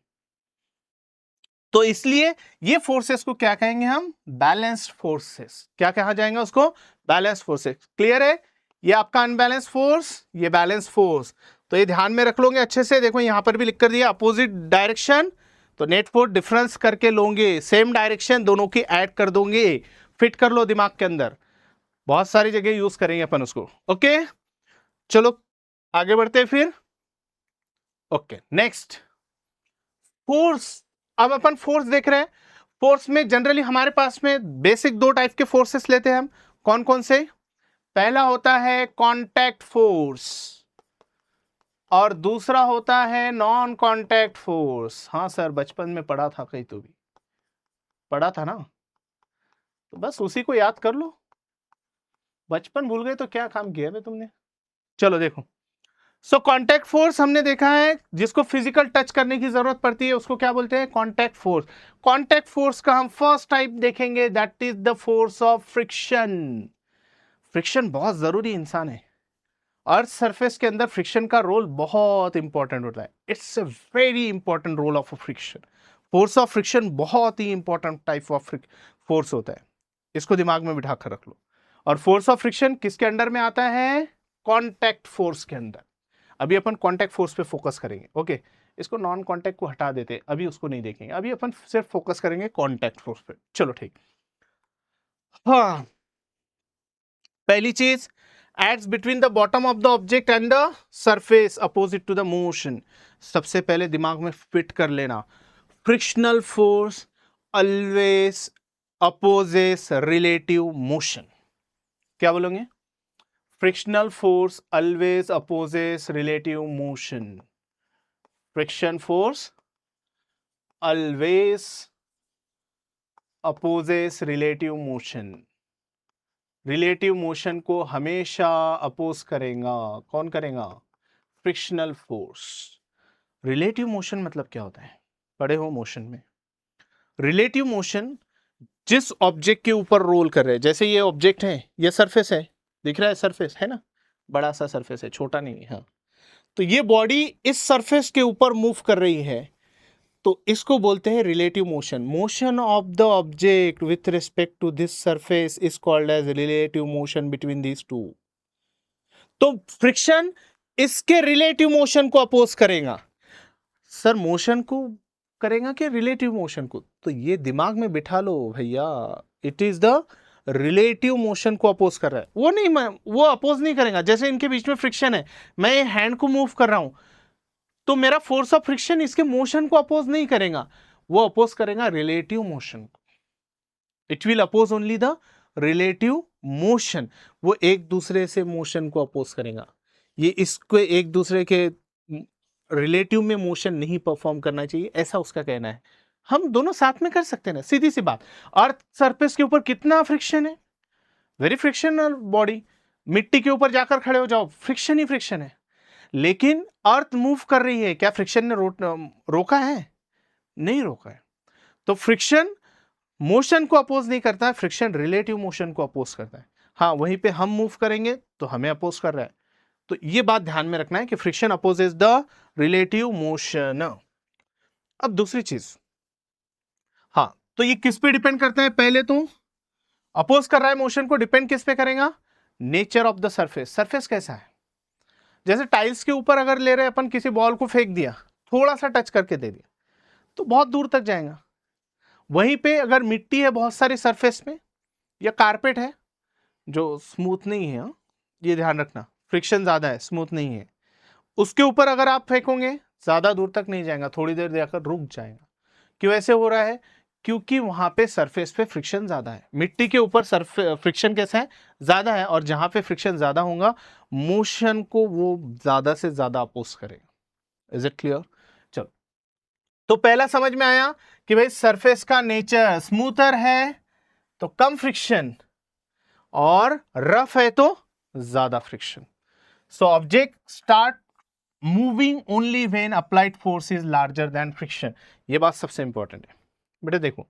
तो इसलिए ये फोर्सेस को क्या कहेंगे हम? Balanced forces. क्या कहा जाएगा उसको? Balanced forces. क्लियर है? ये आपका अनबैलेंस फोर्स, ये बैलेंस फोर्स। तो ये ध्यान में रख लोगे अच्छे से। देखो यहां पर भी लिख कर दिया अपोजिट डायरेक्शन, तो नेट फोर्स डिफरेंस करके लोगे, सेम डायरेक्शन दोनों की ऐड कर दोगे। फिट कर लो दिमाग के अंदर, बहुत सारी जगह यूज करेंगे अपन उसको। ओके, चलो आगे बढ़ते हैं फिर। Okay, next force. अब अपन फोर्स देख रहे हैं। फोर्स में जनरली हमारे पास में बेसिक दो टाइप के फोर्सेस लेते हैं हम। कौन कौन से? पहला होता है कांटेक्ट फोर्स, और दूसरा होता है नॉन कांटेक्ट फोर्स। हाँ सर, बचपन में पढ़ा था, कहीं तो भी पढ़ा था ना, तो बस उसी को याद कर लो। बचपन भूल गए तो क्या काम किया बे तुमने। चलो देखो, सो कांटेक्ट फोर्स हमने देखा है, जिसको फिजिकल टच करने की जरूरत पड़ती है उसको क्या बोलते हैं? Contact force. कांटेक्ट फोर्स का हम फर्स्ट टाइप देखेंगे, that is the force of friction. Friction बहुत जरूरी इंसान है। अर्थ सरफेस के अंदर फ्रिक्शन का रोल बहुत इंपॉर्टेंट होता है। It's a very important role of friction. Force of friction बहुत ही इंपॉर्टेंट टाइप ऑफ फोर्स होता है, इसको दिमाग में बिठा कर रख लो। और फोर्स ऑफ फ्रिक्शन किसके अंडर में आता है? कांटेक्ट फोर्स के अंदर। अभी अपन कांटेक्ट फोर्स पे फोकस करेंगे। ओके, इसको नॉन कांटेक्ट को हटा देते हैं, अभी उसको नहीं देखेंगे, अभी अपन सिर्फ फोकस करेंगे कांटेक्ट फोर्स पे। चलो ठीक। हाँ, पहली चीज, acts between the bottom of the object and the surface opposite to the motion। सबसे पहले दिमाग में फिट कर लेना, frictional force always opposes relative motion. क्या बोलोगे? Frictional force always opposes relative motion. Friction force always opposes relative motion. Relative motion को हमेशा अपोज करेगा। कौन करेगा? Frictional force. रिलेटिव मोशन मतलब क्या होता है? पढ़े हो मोशन में। रिलेटिव मोशन जिस ऑब्जेक्ट के ऊपर रोल कर रहे हैं, जैसे ये ऑब्जेक्ट है, ये सरफेस है, दिख रहा है सरफेस है ना, बड़ा सा सरफेस है, छोटा नहीं है। हाँ, तो ये बॉडी इस सरफेस के ऊपर मूव कर रही है, तो इसको बोलते हैं relative motion. Motion of the object with respect to this surface is called as relative motion between these two. तो फ्रिक्शन इसके रिलेटिव मोशन को अपोज करेगा। सर मोशन को करेगा कि रिलेटिव मोशन को? तो ये दिमाग में बिठा लो भैया, it is the relative motion को अपोज कर रहा है। वो नहीं, वो अपोज नहीं करेगा। जैसे इनके बीच में फ्रिक्शन है, मैं ये हैंड को मूव कर रहा हूं, तो मेरा फोर्स ऑफ फ्रिक्शन इसके मोशन को अपोज नहीं करेगा, वो अपोज करेगा रिलेटिव मोशन को। It will oppose only the relative motion. वो एक दूसरे से मोशन को अपोज करेगा। ये इसको एक दूसरे के रिलेटिव में मोशन नहीं परफॉर्म करना चाहिए, ऐसा उसका कहना है। हम दोनों साथ में कर सकते हैं ना, सीधी सी बात। अर्थ सरफेस के ऊपर कितना फ्रिक्शन है, वेरी फ्रिक्शनल बॉडी। मिट्टी के ऊपर जाकर खड़े हो जाओ, फ्रिक्शन ही फ्रिक्शन है। लेकिन अर्थ मूव कर रही है, क्या फ्रिक्शन ने रोका है? नहीं रोका है। तो फ्रिक्शन मोशन को अपोज नहीं करता है, फ्रिक्शन रिलेटिव मोशन को अपोज करता है। हाँ, वहीं पे हम मूव करेंगे तो हमें अपोज कर रहा है। तो ये बात ध्यान में रखना है कि friction opposes the relative motion. अब दूसरी चीज, हाँ, तो ये किस पे डिपेंड करता है? पहले तो अपोज कर रहा है मोशन को, डिपेंड किस पे करेगा? Nature of the surface. Surface कैसा है? जैसे टाइल्स के ऊपर अगर ले रहे हैं अपन, किसी बॉल को फेंक दिया, थोड़ा सा टच करके दे दिया तो बहुत दूर तक जाएगा। वहीं पे अगर मिट्टी है बहुत सारी सरफेस में, या कारपेट है जो स्मूथ नहीं है, ये ध्यान रखना, फ्रिक्शन ज्यादा है, स्मूथ नहीं है, उसके ऊपर अगर आप फेंकोगे ज्यादा दूर तक नहीं जाएगा, थोड़ी देर जाकर रुक जाएगा। क्यों ऐसे हो रहा है? क्योंकि वहां पे सरफेस पे फ्रिक्शन ज्यादा है। मिट्टी के ऊपर फ्रिक्शन कैसा है? ज्यादा है, और जहां पे फ्रिक्शन ज्यादा होगा मोशन को वो ज्यादा से ज्यादा अपोज करेगा। Is it clear? चलो, तो पहला समझ में आया कि भाई सरफेस का नेचर स्मूथर है तो कम फ्रिक्शन, और रफ है तो ज्यादा friction. So object start moving only when applied force is larger than friction. ये बात सबसे इंपॉर्टेंट है बेटा। देखो,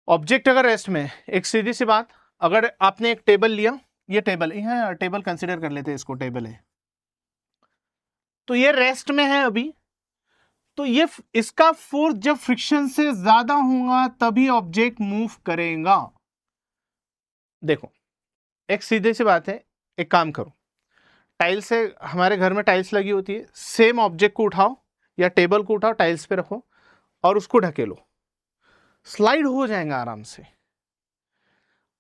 ऑब्जेक्ट अगर रेस्ट में, एक सीधी सी बात, अगर आपने एक टेबल लिया, ये टेबल है, टेबल कंसीडर कर लेते हैं, इसको टेबल है, तो ये रेस्ट में है अभी, तो ये इसका फोर्स जब फ्रिक्शन से ज्यादा होगा तभी ऑब्जेक्ट मूव करेगा। देखो, एक सीधी सी बात है, एक काम करो, टाइल्स से, हमारे घर में टाइल्स लगी होती है, सेम ऑब्जेक्ट को उठाओ या टेबल को उठाओ, टाइल्स पे रखो और उसको ढकेलो, स्लाइड हो जाएगा आराम से।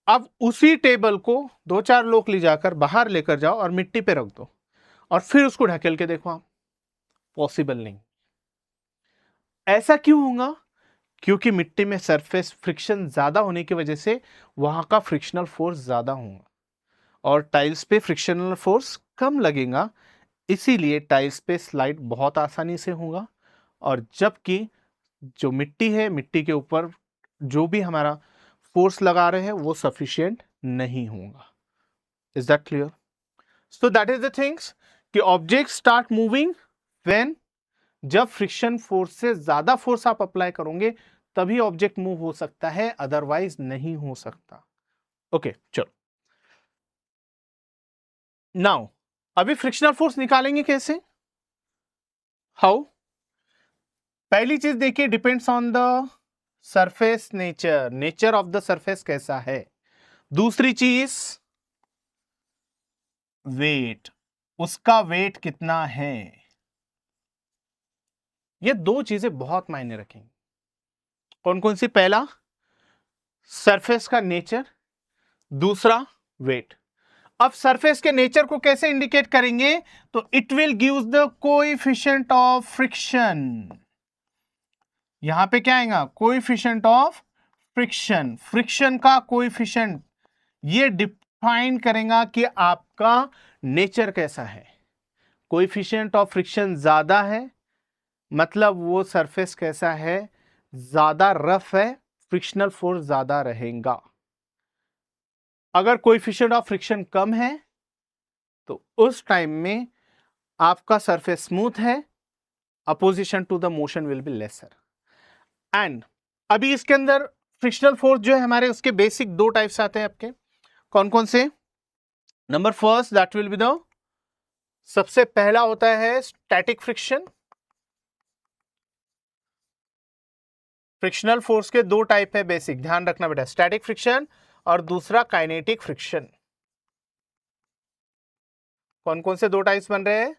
अब उसी टेबल को 2-4 लोग ले जाकर बाहर लेकर जाओ और मिट्टी पे रख दो और फिर उसको ढकेल के देखो आप, पॉसिबल नहीं। ऐसा क्यों होगा? क्योंकि मिट्टी में सरफेस फ्रिक्शन ज्यादा होने की वजह से वहां का फ्रिक्शनल फोर्स ज्यादा होगा, और टाइल्स पे फ्रिक्शनल फोर्स कम लगेगा, इसीलिए टाइल्स पे स्लाइड बहुत आसानी से होगा। और जबकि जो मिट्टी है, मिट्टी के ऊपर जो भी हमारा फोर्स लगा रहे हैं वो सफिशिएंट नहीं होगा। Is that clear? So that is the things कि ऑब्जेक्ट स्टार्ट मूविंग व्हेन, जब फ्रिक्शन फोर्स से ज्यादा फोर्स आप अप्लाई करोगे तभी ऑब्जेक्ट मूव हो सकता है, अदरवाइज नहीं हो सकता। ओके, चलो नाउ अभी फ्रिक्शनल फोर्स निकालेंगे कैसे? हाउ? पहली चीज देखिए, depends on the surface nature, nature of the surface कैसा है। दूसरी चीज वेट, उसका वेट कितना है। ये दो चीजें बहुत मायने रखेंगी। कौन कौन सी? पहला सरफेस का नेचर, दूसरा वेट। अब सरफेस के नेचर को कैसे इंडिकेट करेंगे? तो it will give the coefficient of friction. यहां पे क्या आएगा? Coefficient of friction. फ्रिक्शन का कोएफिशिएंट ये डिफाइन करेगा कि आपका नेचर कैसा है। कोएफिशिएंट ऑफ फ्रिक्शन ज्यादा है मतलब वो सरफेस कैसा है? ज्यादा रफ है, फ्रिक्शनल फोर्स ज्यादा रहेगा। अगर कोएफिशिएंट ऑफ फ्रिक्शन कम है तो उस टाइम में आपका सरफेस स्मूथ है, opposition to the motion will be lesser. And अभी इसके अंदर फ्रिक्शनल फोर्स जो है हमारे, उसके बेसिक दो टाइप्स आते हैं आपके। कौन कौन से? Number first that will be the, सबसे पहला होता है स्टैटिक फ्रिक्शन। फ्रिक्शनल फोर्स के दो टाइप है बेसिक, ध्यान रखना बेटा, स्टैटिक फ्रिक्शन और दूसरा काइनेटिक फ्रिक्शन। कौन कौन से दो टाइप्स बन रहे हैं?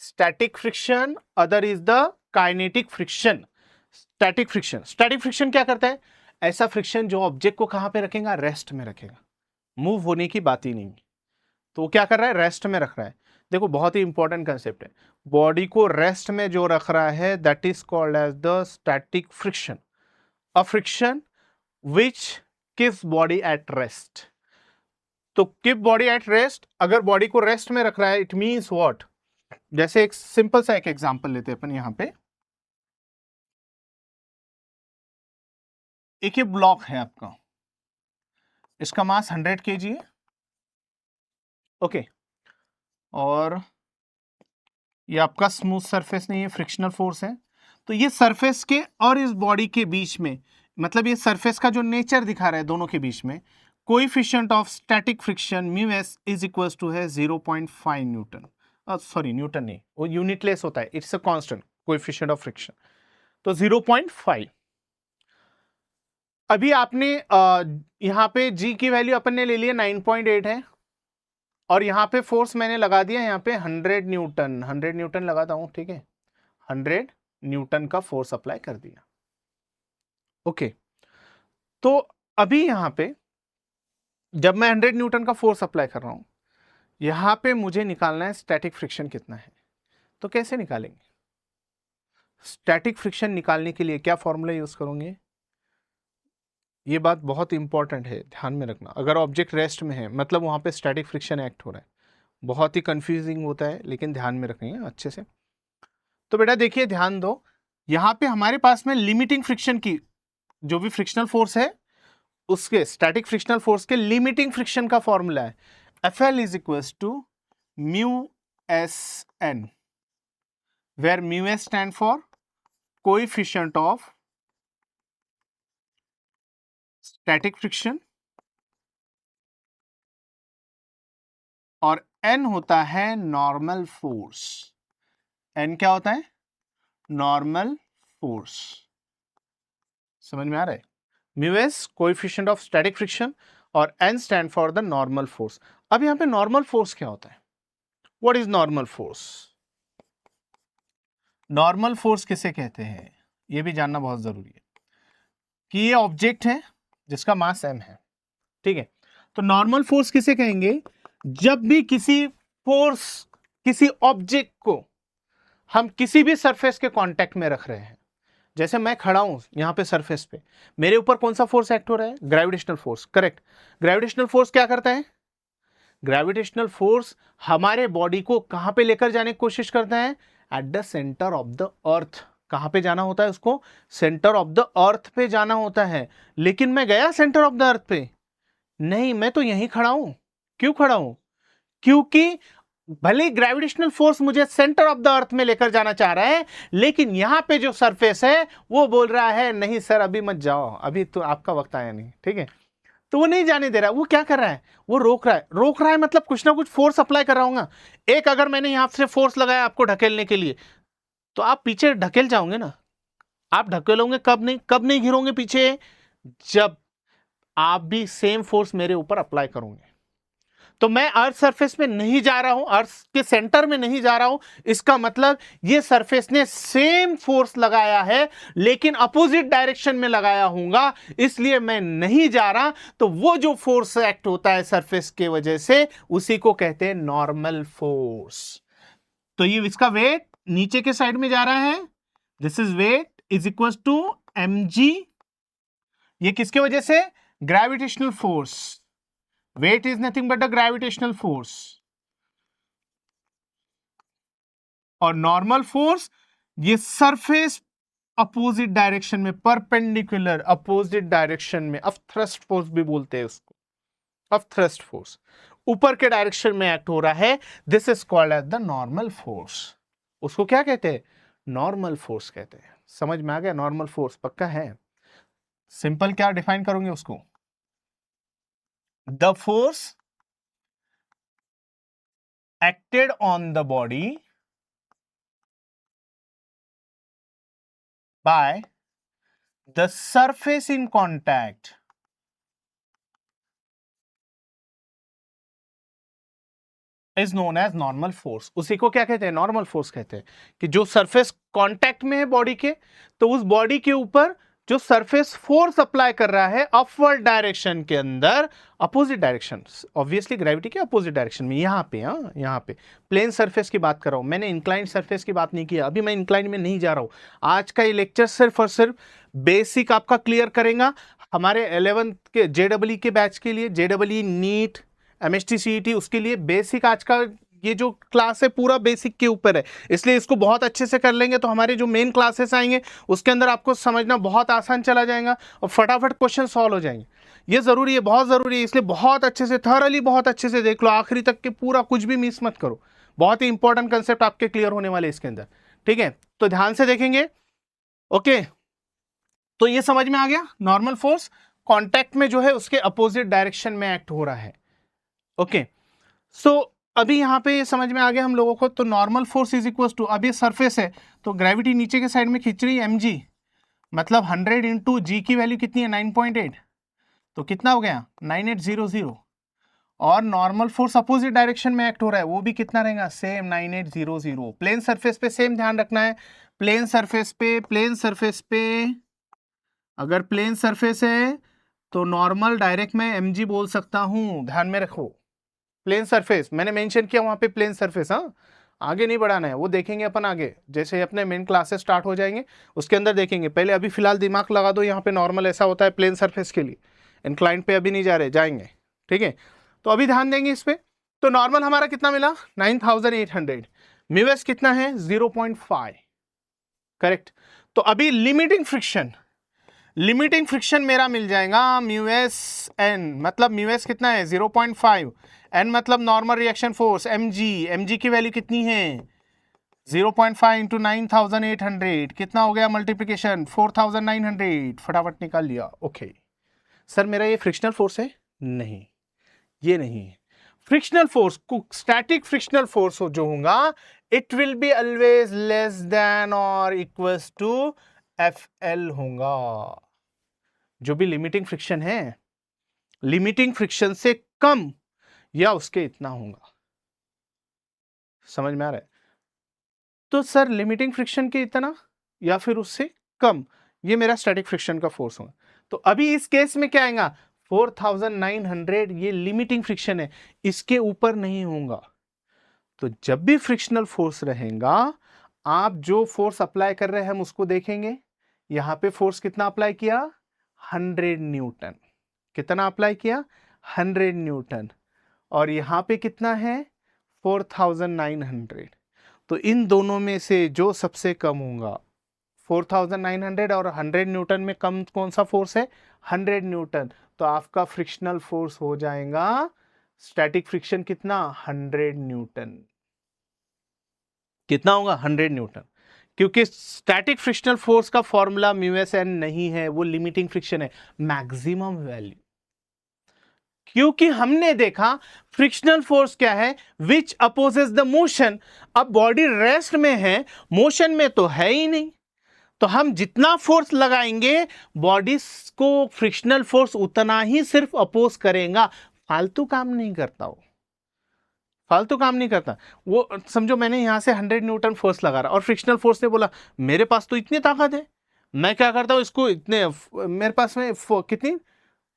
Static friction, other is the kinetic friction. Static friction, static friction क्या करता है? ऐसा फ्रिक्शन जो ऑब्जेक्ट को कहां पे रखेगा? रेस्ट में रखेगा, मूव होने की बात ही नहीं। तो क्या कर रहा है? रेस्ट में रख रहा है। देखो, बहुत ही इंपॉर्टेंट कंसेप्ट है, बॉडी को रेस्ट में जो रख रहा है that is called as the static friction. A friction which keeps body at rest. तो कीप बॉडी एट रेस्ट, अगर बॉडी को रेस्ट में रख रहा है इट मीन्स व्हाट? जैसे एक सिंपल सा एक एग्जांपल लेते हैं अपन यहां पे। एक ये ब्लॉक है आपका, इसका मास 100 kg है, ओके, और ये आपका स्मूथ सरफेस नहीं है, फ्रिक्शनल फोर्स है। तो ये सरफेस के और इस बॉडी के बीच में, मतलब ये सरफेस का जो नेचर दिखा रहा है दोनों के बीच में, coefficient of static friction mu s is equal to है 0.5 न्यूटन। सॉरी न्यूटन नहीं, वो यूनिटलेस होता है, it's a constant coefficient of friction, तो 0.5। अभी आपने यहाँ पे जी की वैल्यू अपन ने ले लिया 9.8 है, और यहाँ पे फोर्स मैंने लगा दिया यहाँ पे 100 न्यूटन, 100 न्यूटन लगाता हूँ, ठीक है, 100 न्यूटन का फोर्स अप्लाई कर दिया। ओके, तो अभी यहाँ पे जब मैं 100 न्यूटन का फोर्स अप्लाई कर रहा हूं, यहां पे मुझे निकालना है स्टैटिक फ्रिक्शन कितना है। तो कैसे निकालेंगे? स्टैटिक फ्रिक्शन निकालने के लिए क्या फॉर्मूला यूज करोगे? ये बात बहुत इंपॉर्टेंट है, ध्यान में रखना। अगर ऑब्जेक्ट रेस्ट में है मतलब वहां पे स्टैटिक फ्रिक्शन एक्ट हो रहा है। बहुत ही कंफ्यूजिंग होता है, लेकिन ध्यान में रखेंगे अच्छे से। तो बेटा देखिए, ध्यान दो, यहां पे हमारे पास में लिमिटिंग फ्रिक्शन की जो भी फ्रिक्शनल फोर्स है, उसके स्टैटिक फ्रिक्शनल फोर्स के लिमिटिंग फ्रिक्शन का फॉर्मूला है FL is equals to mu s N, where mu s stand for coefficient of static friction और एन होता है नॉर्मल फोर्स। एन क्या होता है? Normal force. समझ में आ रहा है? Mu s coefficient of static friction और N stand for the normal force. अब यहां पे नॉर्मल फोर्स क्या होता है? What is normal force? Normal force किसे कहते हैं ये भी जानना बहुत जरूरी है कि ये ऑब्जेक्ट है जिसका मास m है, ठीक है। तो नॉर्मल फोर्स किसे कहेंगे? जब भी किसी फोर्स, किसी ऑब्जेक्ट को हम किसी भी सरफेस के कांटेक्ट में रख रहे हैं, जैसे मैं खड़ा हूं यहां पे सरफेस पे, मेरे ऊपर कौन सा फोर्स एक्ट हो रहा है? Gravitational force, correct. Gravitational force क्या करता है? ग्रेविटेशनल फोर्स हमारे बॉडी को कहां पे लेकर जाने की कोशिश करता है? At the centre of the earth. कहां पे जाना होता है उसको? सेंटर ऑफ द अर्थ पे जाना होता है। लेकिन मैं गया सेंटर ऑफ द अर्थ पे? नहीं, मैं तो यहीं खड़ा हूं। क्यों खड़ा हूं? क्योंकि भले ग्रेविटेशनल फोर्स मुझे सेंटर ऑफ द अर्थ में लेकर जाना चाह रहा है, लेकिन यहां पे जो सरफेस है वो बोल रहा है नहीं सर अभी मत जाओ, अभी तो आपका वक्त आया नहीं, ठीक है। तो वो नहीं जाने दे रहा। वो क्या कर रहा है? वो रोक रहा है। रोक रहा है मतलब कुछ ना कुछ फोर्स अप्लाई कर रहा हूँ। एक अगर मैंने यहां से फोर्स लगाया आपको ढकेलने के लिए, तो आप पीछे ढकेल जाओगे ना। आप ढकेलोगे कब? नहीं, कब नहीं गिरोगे पीछे? जब आप भी सेम फोर्स मेरे ऊपर अप्लाई करोगे। तो मैं अर्थ सरफेस में नहीं जा रहा हूं, अर्थ के सेंटर में नहीं जा रहा हूं, इसका मतलब ये सरफेस ने सेम फोर्स लगाया है लेकिन अपोजिट डायरेक्शन में लगाया होगा, इसलिए मैं नहीं जा रहा। तो वो जो फोर्स एक्ट होता है सरफेस के वजह से, उसी को कहते हैं नॉर्मल फोर्स। तो ये इसका वेट नीचे के साइड में जा रहा है, this is weight is equal to mg। ये किसके वजह से? Gravitational force. Weight is nothing but a gravitational force. और नॉर्मल फोर्स ये सरफेस अपोजिट डायरेक्शन में, परपेंडिकुलर अपोजिट डायरेक्शन में, ऑफ थ्रस्ट फोर्स भी बोलते हैं उसको, ऑफ थ्रस्ट फोर्स, ऊपर के डायरेक्शन में एक्ट हो रहा है। This is called as the normal force. उसको क्या कहते हैं? नॉर्मल फोर्स कहते हैं। समझ में आ गया? नॉर्मल फोर्स पक्का है। सिंपल क्या डिफाइन करोगे उसको? The force acted on the body by the surface in contact is known as normal force। उसी को क्या कहते हैं? नॉर्मल फोर्स कहते हैं। कि जो सरफेस कांटेक्ट में है बॉडी के, तो उस बॉडी के ऊपर जो सरफेस फोर्स अप्लाई कर रहा है अपवर्ड डायरेक्शन के अंदर, अपोजिट डायरेक्शन, ऑब्वियसली ग्रेविटी के अपोजिट डायरेक्शन में, यहाँ पे, हाँ यहाँ पे प्लेन सरफेस की बात कर रहा हूँ, मैंने इंक्लाइंड सरफेस की बात नहीं किया। अभी मैं इंक्लाइंड में नहीं जा रहा हूँ। आज का ये लेक्चर सिर्फ और सिर्फ बेसिक आपका क्लियर करेगा। हमारे 11th के JEE के बैच के लिए, JEE नीट MST CET, उसके लिए बेसिक आज का ये जो क्लास है पूरा बेसिक के ऊपर है, इसलिए इसको बहुत अच्छे से कर लेंगे तो हमारे जो मेन क्लासेस आएंगे उसके अंदर आपको समझना बहुत आसान चला जाएगा और फटाफट क्वेश्चन सॉल्व हो जाएंगे। ये जरूरी है, बहुत जरूरी है, इसलिए बहुत अच्छे से, थॉरली बहुत अच्छे से देख लो आखिरी तक के, पूरा कुछ भी मिस मत करो, बहुत ही इंपॉर्टेंट कंसेप्ट आपके क्लियर होने वाले इसके अंदर, ठीक है। तो ध्यान से देखेंगे, ओके। तो ये समझ में आ गया, नॉर्मल फोर्स कांटेक्ट में जो है उसके अपोजिट डायरेक्शन में एक्ट हो रहा है, ओके। सो अभी यहां पे ये समझ में आ गया हम लोगों को। तो normal force is equal to, अब ये सरफेस है तो ग्रेविटी नीचे के साइड में खींच रही है mg, मतलब 100 इंटू जी की वैल्यू कितनी है 9.8, तो कितना हो गया 9800। और नॉर्मल फोर्स अपोजिट डायरेक्शन में एक्ट हो रहा है, वो भी कितना रहेगा सेम 9800। प्लेन सरफेस पे सेम ध्यान रखना है, प्लेन सरफेस पे अगर प्लेन सरफेस है तो नॉर्मल डायरेक्ट में mg बोल सकता हूं, ध्यान में रखो। प्लेन सरफेस मैंने मेंशन किया वहां पे प्लेन सरफेस, हाँ आगे नहीं बढ़ाना है, वो देखेंगे अपन आगे, जैसे अपने मेन क्लासेस स्टार्ट हो जाएंगे उसके अंदर देखेंगे। पहले अभी फिलहाल दिमाग लगा दो, यहाँ पे नॉर्मल ऐसा होता है प्लेन सरफेस के लिए, इंक्लाइन पे अभी नहीं जा रहे, जाएंगे, ठीक है। तो अभी ध्यान देंगे इस पे। तो नॉर्मल हमारा कितना मिला 9800, म्यूएस कितना है 0.5, करेक्ट। तो अभी लिमिटिंग फ्रिक्शन मेरा मिल जाएगा म्यूएस एन, मतलब म्यूएस कितना है 0.5, एन मतलब नॉर्मल रिएक्शन फोर्स mg की वैल्यू कितनी है 0.5 इंटू 9800, कितना हो गया मल्टीप्लीकेशन 4900, फटाफट निकाल लिया, ओके। सर मेरा ये फ्रिक्शनल फोर्स है, नहीं ये नहीं है। Frictional force, static frictional force जो होगा it will be always less than और इक्वल्स टू FL होगा। जो भी लिमिटिंग फ्रिक्शन है, लिमिटिंग फ्रिक्शन से कम या उसके इतना होगा, समझ में आ रहा है। तो सर लिमिटिंग फ्रिक्शन के इतना या फिर उससे कम, ये मेरा स्टैटिक फ्रिक्शन का फोर्स होगा। तो अभी इस केस में क्या आएगा 4900, ये लिमिटिंग फ्रिक्शन है, इसके ऊपर नहीं होगा। तो जब भी फ्रिक्शनल फोर्स रहेगा, आप जो फोर्स अप्लाई कर रहे हैं हम उसको देखेंगे। यहां पे फोर्स कितना अप्लाई किया 100 न्यूटन, कितना अप्लाई किया 100 न्यूटन, और यहां पे कितना है 4900। तो इन दोनों में से जो सबसे कम होगा 4900 और 100 न्यूटन में कम कौन सा फोर्स है 100 न्यूटन, तो आपका फ्रिक्शनल फोर्स हो जाएगा स्टैटिक फ्रिक्शन कितना 100 न्यूटन, कितना होगा 100 न्यूटन। क्योंकि स्टैटिक फ्रिक्शनल फोर्स का फॉर्मूला μSN नहीं है, वो लिमिटिंग फ्रिक्शन है, मैक्सिमम वैल्यू। क्योंकि हमने देखा फ्रिक्शनल फोर्स क्या है विच अपोजेस द मोशन। अब बॉडी रेस्ट में है, मोशन में तो है ही नहीं, तो हम जितना फोर्स लगाएंगे बॉडी को फ्रिक्शनल फोर्स उतना ही सिर्फ अपोज करेगा, फालतू काम नहीं करता, वो फालतू काम नहीं करता। वो समझो मैंने यहां से 100 न्यूटन फोर्स लगा रहा और फ्रिक्शनल फोर्स ने बोला मेरे पास तो इतनी ताकत है, मैं क्या करता हूं इसको इतने, मेरे पास में कितनी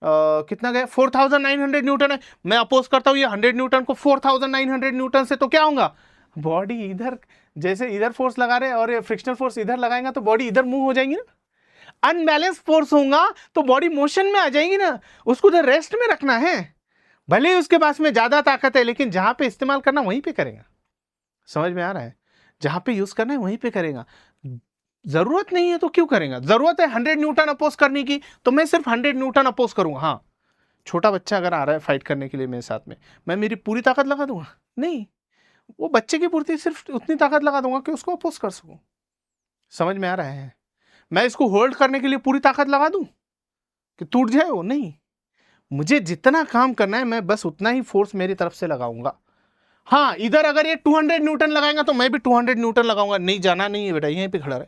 कितना गया 4900 न्यूटन है, मैं अपोज करता हूं ये 100 न्यूटन को 4900 न्यूटन से, तो क्या होगा बॉडी इधर, जैसे इधर फोर्स लगा रहे और फ्रिक्शनल फोर्स इधर लगाएगा तो बॉडी इधर मूव हो जाएंगी ना। अनबैलेंस फोर्स होगा तो बॉडी मोशन में आ जाएगी ना, उसको तो रेस्ट में रखना है। भले ही उसके पास में ज्यादा ताकत है लेकिन जहां पे इस्तेमाल करना वहीं पे करेगा, समझ में आ रहा है, जहां पे यूज करना है वहीं पे करेगा। जरूरत नहीं है तो क्यों करेगा, जरूरत है 100 न्यूटन अपोज करने की तो मैं सिर्फ 100 न्यूटन अपोज करूंगा। हाँ छोटा बच्चा अगर आ रहा है फाइट करने के लिए मेरे साथ में, मैं मेरी पूरी ताकत लगा दूंगा नहीं, वो बच्चे की पूर्ति सिर्फ उतनी ताकत लगा दूंगा कि उसको अपोज कर सकूं, समझ में आ रहा है। मैं इसको होल्ड करने के लिए पूरी ताकत लगा दूं कि टूट जाए वो, नहीं, मुझे जितना काम करना है मैं बस उतना ही फोर्स मेरी तरफ से लगाऊंगा। हाँ इधर अगर ये 200 न्यूटन लगाएगा तो मैं भी 200 न्यूटन लगाऊंगा, नहीं जाना नहीं है बेटा, यहीं पे खड़ा रहे,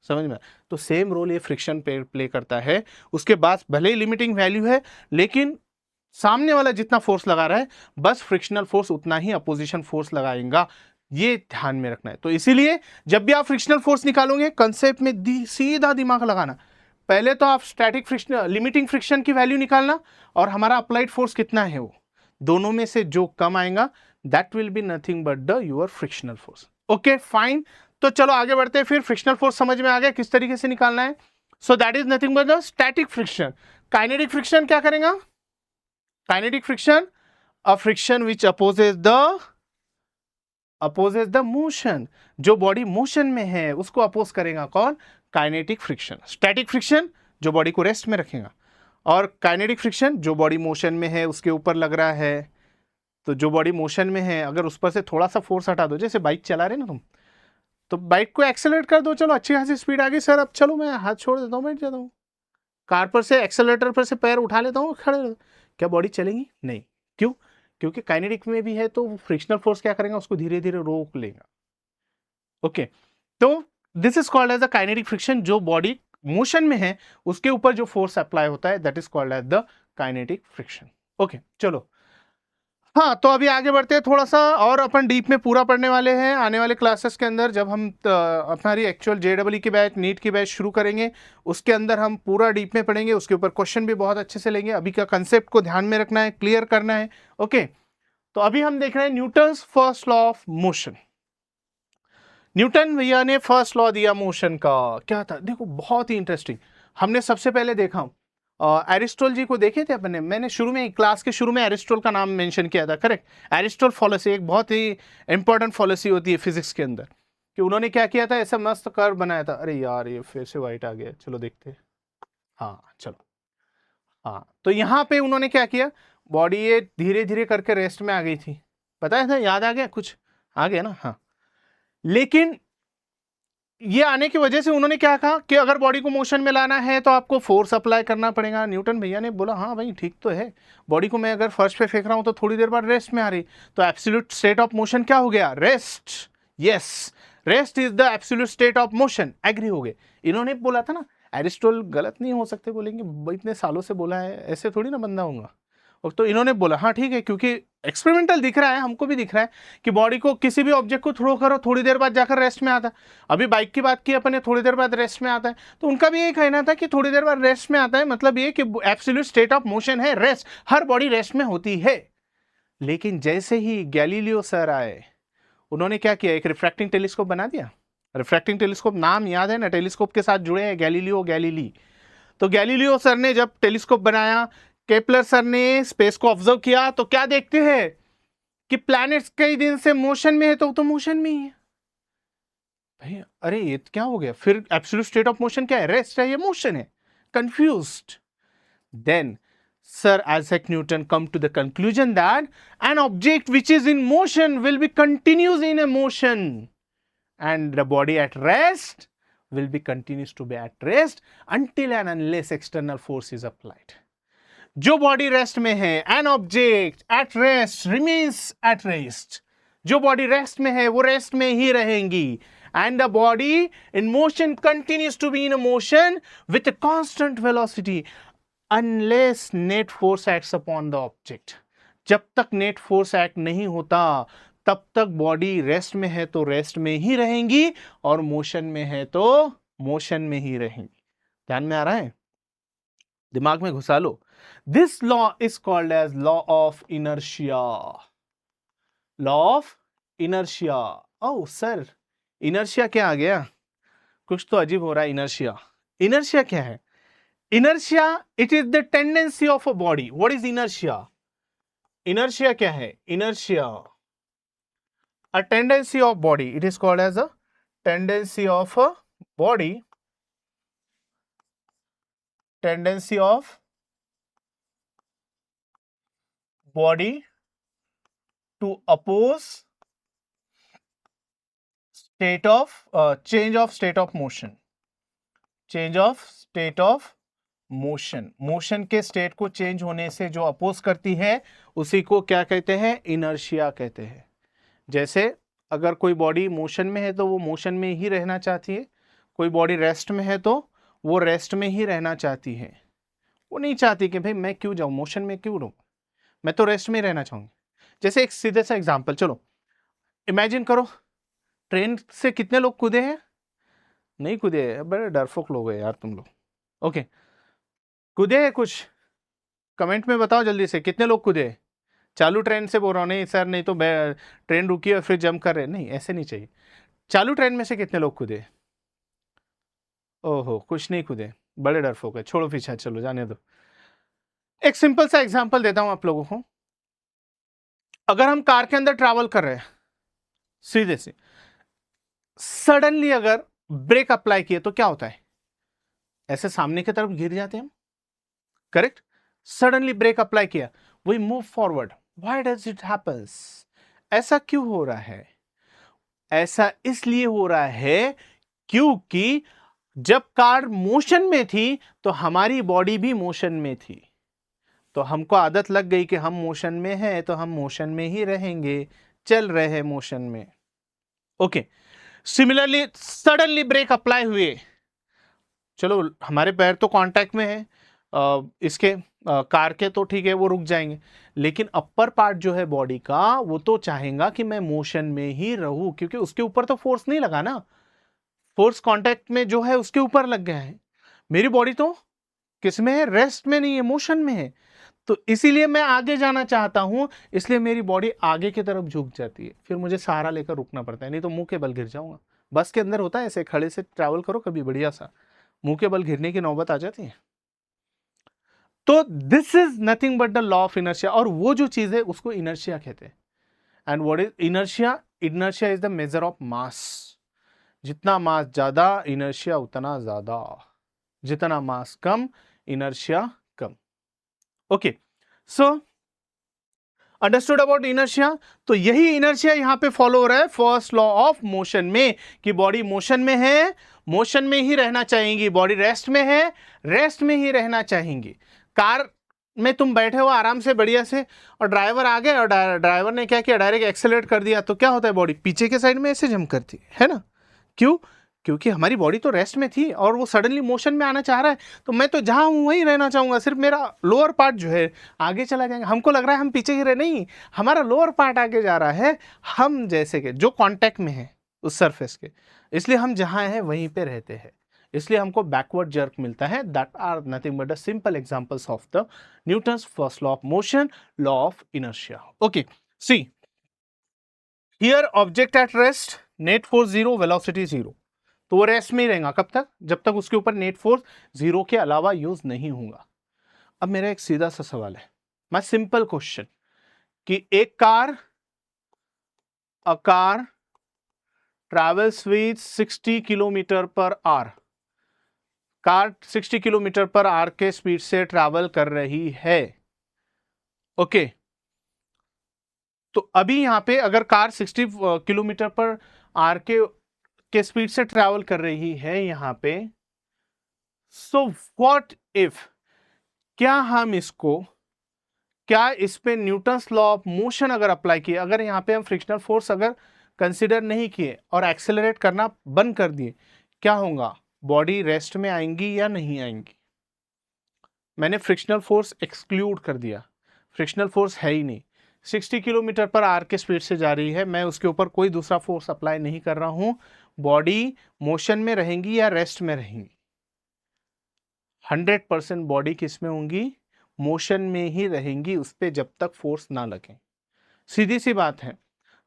समझ में। तो सेम रोल ये फ्रिक्शन पे प्ले करता है। उसके बाद भले ही लिमिटिंग वैल्यू है लेकिन सामने वाला जितना फोर्स लगा रहा है बस फ्रिक्शनल फोर्स उतना ही अपोजिशन फोर्स लगाएगा, ये ध्यान में रखना है। तो इसीलिए जब भी आप फ्रिक्शनल फोर्स निकालोगे कंसेप्ट में सीधा दिमाग लगाना, पहले तो आप स्टैटिक फ्रिक्शन लिमिटिंग फ्रिक्शन की वैल्यू निकालना और हमारा अप्लाइड फोर्स कितना है, वो दोनों में से जो कम आएगा that will be nothing but the your frictional force. Okay fine, तो चलो आगे बढ़ते हैं। फिर फ्रिक्शनल फोर्स समझ में आ गया किस तरीके से निकालना है। So that is nothing but the static friction. Kinetic friction क्या करेगा, kinetic friction a friction which opposes the motion, जो बॉडी मोशन में है उसको अपोज करेगा कौन, काइनेटिक फ्रिक्शन। स्टैटिक फ्रिक्शन जो बॉडी को रेस्ट में रखेगा, और काइनेटिक फ्रिक्शन जो बॉडी मोशन में है उसके ऊपर लग रहा है, तो जो बॉडी मोशन में है अगर उस पर से थोड़ा सा फोर्स हटा दो, जैसे बाइक चला रहे ना तुम, तो बाइक को एक्सेलरेट कर दो, चलो अच्छी खासी स्पीड आ गई सर, अब चलो मैं हाथ छोड़ देता हूँ, बैठ जाता हूँ, कार पर से एक्सेलरेटर पर से पैर उठा लेता हूँ, खड़े रहो, क्या बॉडी चलेगी? नहीं। क्यों? क्योंकि काइनेटिक में भी है तो फ्रिक्शनल फोर्स क्या करेगा, उसको धीरे धीरे रोक लेगा। ओके, तो this is called as a kinetic friction. जो बॉडी मोशन में है उसके ऊपर जो फोर्स अप्लाई होता है that is called as the kinetic friction. Okay, चलो, हाँ, तो अभी आगे बढ़ते हैं थोड़ा सा और अपन डीप में पूरा पढ़ने वाले हैं आने वाले क्लासेस के अंदर। जब हम हमारी एक्चुअल JEE की बैच, नीट की बैच शुरू करेंगे, उसके अंदर हम पूरा डीप में पढ़ेंगे, उसके ऊपर क्वेश्चन भी बहुत अच्छे से लेंगे। अभी का कंसेप्ट को ध्यान में रखना है, क्लियर करना है। ओके, तो अभी हम देख रहे हैं Newton's first law of motion. Newton भैया ने फर्स्ट लॉ दिया मोशन का, क्या था देखो, बहुत ही इंटरेस्टिंग। हमने सबसे पहले देखा एरिस्टोल जी को देखे थे अपने, मैंने शुरू में क्लास के शुरू में एरिस्टोल का नाम मेंशन किया था, करेक्ट। एरिस्टोल फॉलोसी एक बहुत ही इंपॉर्टेंट फॉलोसी होती है फिजिक्स के अंदर, कि उन्होंने क्या किया था, ऐसा मस्त कर्व बनाया था। अरे यार ये फिर से वाइट आ गया, चलो देखते हैं। हाँ चलो, हाँ, तो यहाँ पे उन्होंने क्या किया, बॉडी ये धीरे धीरे करके रेस्ट में आ गई थी, पता है, याद आ गया कुछ, आ गया ना? हाँ, लेकिन ये आने की वजह से उन्होंने क्या कहा कि अगर बॉडी को मोशन में लाना है तो आपको फोर्स अप्लाई करना पड़ेगा। न्यूटन भैया ने बोला हाँ भाई ठीक तो है, बॉडी को मैं अगर फर्स्ट पे फेंक रहा हूं तो थोड़ी देर बाद रेस्ट में आ रही, तो एब्सोल्यूट स्टेट ऑफ मोशन क्या हो गया, rest. Yes, rest is the absolute state of motion. Agree हो गए? इन्होंने बोला था ना, एरिस्टोटल गलत नहीं हो सकते, बोलेंगे इतने सालों से बोला है, ऐसे थोड़ी ना बंदा होगा। और तो इन्होंने बोला हाँ ठीक है, क्योंकि एक्सपेरिमेंटल दिख रहा है, हमको भी दिख रहा है कि बॉडी को किसी भी ऑब्जेक्ट को थ्रो करो, थोड़ी देर बाद जाकर रेस्ट में आता है। अभी बाइक की बात की अपन ने, थोड़ी देर बाद रेस्ट में आता है, तो उनका भी यही कहना था कि थोड़ी देर बाद रेस्ट में आता है, मतलब ये कि एब्सोल्यूट स्टेट ऑफ मोशन है रेस्ट, हर बॉडी रेस्ट में होती है। लेकिन जैसे ही गैलीलियो सर आए, उन्होंने क्या किया, एक रिफ्रैक्टिंग टेलीस्कोप बना दिया। रिफ्रैक्टिंग टेलीस्कोप नाम याद है ना, टेलीस्कोप के साथ जुड़े हैं गैलीलियो गैलीली। तो गैलीलियो सर ने जब टेलीस्कोप बनाया, केपलर सर ने स्पेस को ऑब्जर्व किया, तो क्या देखते हैं कि प्लैनेट्स कई दिन से मोशन में है, तो मोशन में ही है भाई। अरे ये क्या हो गया, फिर एब्सोल्यूट स्टेट ऑफ मोशन क्या है, रेस्ट है, ये मोशन है, confused. Then Sir Isaac Newton come to the conclusion that an object which is in motion will be continuous in a motion, and the body at rest will be continuous to be at rest until and unless external force is applied. जो body rest में है, an object at rest remains at rest, जो body rest में है वो rest में ही रहेंगी, and the body in motion continues to be in motion with constant velocity unless net force acts upon the object. जब तक नेट फोर्स एक्ट नहीं होता तब तक बॉडी रेस्ट में है तो रेस्ट में ही रहेंगी, और मोशन में है तो मोशन में ही रहेंगी। ध्यान में आ रहा है? दिमाग में घुसा लो। This law is called as law of inertia. Law of inertia. Oh sir, inertia क्या आ गया, कुछ तो अजीब हो रहा है। इनर्शिया, इनर्शिया क्या है? Inertia it is the tendency of a body. What is inertia? Inertia क्या है? Inertia a tendency of body. It is called as a tendency of a body. Tendency of body to oppose state of change of state of motion. Change of state of motion. Motion के state को change होने से जो oppose करती है उसी को क्या कहते हैं? इनर्शिया कहते हैं। जैसे अगर कोई बॉडी मोशन में है तो वो मोशन में ही रहना चाहती है, कोई बॉडी रेस्ट में है तो वो रेस्ट में ही रहना चाहती है। वो नहीं चाहती कि भाई मैं क्यों जाऊं, मोशन में क्यों रहूं, मैं तो रेस्ट में ही रहना चाहूंगी। जैसे एक सीधे सा एग्जांपल, चलो इमेजिन करो, ट्रेन से कितने लोग कूदे हैं? नहीं कूदे, बड़े डरपोक लोग हैं यार तुम लोग। ओके, कूदे हैं कुछ? कमेंट में बताओ जल्दी से, कितने लोग कूदे? चालू ट्रेन से बोल रहा हूँ, नहीं सर नहीं तो ट्रेन रुकी और फिर जंप कर रहे, नहीं ऐसे नहीं चाहिए। चालू ट्रेन में से कितने लोग कूदे? ओहो, कुछ नहीं कूदे, बड़े डरपोक है, छोड़ो पीछा, चलो जाने दो। एक सिंपल सा एग्जांपल देता हूं आप लोगों को। अगर हम कार के अंदर ट्रैवल कर रहे हैं, सीधे से सडनली अगर ब्रेक अप्लाई किए तो क्या होता है? ऐसे सामने की तरफ गिर जाते हैं हम, करेक्ट। सडनली ब्रेक अप्लाई किया, we move forward, why does it happens? ऐसा क्यों हो रहा है? ऐसा इसलिए हो रहा है क्योंकि जब कार मोशन में थी तो हमारी बॉडी भी मोशन में थी, तो हमको आदत लग गई कि हम मोशन में हैं तो हम मोशन में ही रहेंगे, चल रहे हैं मोशन में। Okay, similarly suddenly brake apply हुए, चलो हमारे पैर तो कांटेक्ट में है इसके कार के, तो ठीक है वो रुक जाएंगे, लेकिन अपर पार्ट जो है बॉडी का वो तो चाहेगा कि मैं मोशन में ही रहूं, क्योंकि उसके ऊपर तो फोर्स नहीं लगा ना, फोर्स कांटेक्ट में जो है उसके ऊपर लग गया है। मेरी बॉडी तो किस में है? रेस्ट में नहीं है, मोशन में है, तो इसीलिए मैं आगे जाना चाहता हूं, इसलिए मेरी बॉडी आगे की तरफ झुक जाती है, फिर मुझे सहारा लेकर रुकना पड़ता है, नहीं तो मुंह के बल गिर जाऊंगा। बस के अंदर होता है ऐसे, खड़े से ट्रैवल करो कभी बढ़िया सा, मुंह के बल गिरने की नौबत आ जाती है। तो this is nothing but the law of inertia, और वो जो चीज है उसको इनर्शिया कहते हैं। And what is inertia? Inertia is the measure of mass. जितना मास ज्यादा, इनर्शिया उतना ज्यादा, जितना मास कम, इनर्शिया कम। Okay, so understood about inertia. तो यही इनर्शिया यहां पे फॉलो हो रहा है फर्स्ट लॉ ऑफ मोशन में, कि बॉडी मोशन में है, मोशन में ही रहना चाहेंगी, बॉडी रेस्ट में है, रेस्ट में ही रहना चाहेंगी। कार में तुम बैठे हो आराम से बढ़िया से, और ड्राइवर आ गए और ड्राइवर ने क्या किया, डायरेक्ट एक्सेलरेट कर दिया, तो क्या होता है, बॉडी पीछे के साइड में ऐसे जंप करती है ना? क्यों? क्योंकि हमारी बॉडी तो रेस्ट में थी और वो सडनली मोशन में आना चाह रहा है, तो मैं तो जहां हूं वहीं रहना चाहूंगा, सिर्फ मेरा लोअर पार्ट जो है आगे चला जाएगा। हमको लग रहा है हम पीछे गिरे, नहीं, हमारा लोअर पार्ट आगे जा रहा है, हम जैसे के जो कांटेक्ट में है उस सरफेस के, इसलिए हम जहां हैं वहीं पे रहते हैं, इसलिए हमको बैकवर्ड जर्क मिलता है। That are nothing but the simple examples of the newtons first law of motion, law of inertia. Okay, see here object at rest, net force zero, velocity zero, तो वो रेस्ट में ही रहेगा कब तक? जब तक उसके ऊपर नेट फोर्स जीरो के अलावा यूज नहीं होगा। अब मेरा एक सीधा सा सवाल है, मैं सिंपल क्वेश्चन, कि एक car, a car travels with 60 kilometre per hour, car 60 kilometre per hour के स्पीड से ट्रैवल कर रही है। ओके, तो अभी यहां पे अगर कार 60 किलोमीटर पर आवर के स्पीड से ट्रैवल कर रही है यहां पे, सो व्हाट इफ, क्या हम इसको, क्या इस पे न्यूटन्स लॉ ऑफ मोशन अगर अप्लाई किए, अगर यहां पे हम फ्रिक्शनल फोर्स अगर कंसीडर नहीं किए और एक्सेलरेट करना बंद कर दिए, क्या होगा? बॉडी रेस्ट में आएंगी या नहीं आएंगी? मैंने फ्रिक्शनल फोर्स एक्सक्लूड कर दिया, फ्रिक्शनल फोर्स है ही नहीं, 60 किलोमीटर पर आवर के स्पीड से जा रही है, मैं उसके ऊपर कोई दूसरा फोर्स अप्लाई नहीं कर रहा हूं, बॉडी मोशन में रहेंगी या रेस्ट में रहेंगी? 100% बॉडी किस में होंगी? मोशन में ही रहेंगी, उस पर जब तक फोर्स ना लगे। सीधी सी बात है,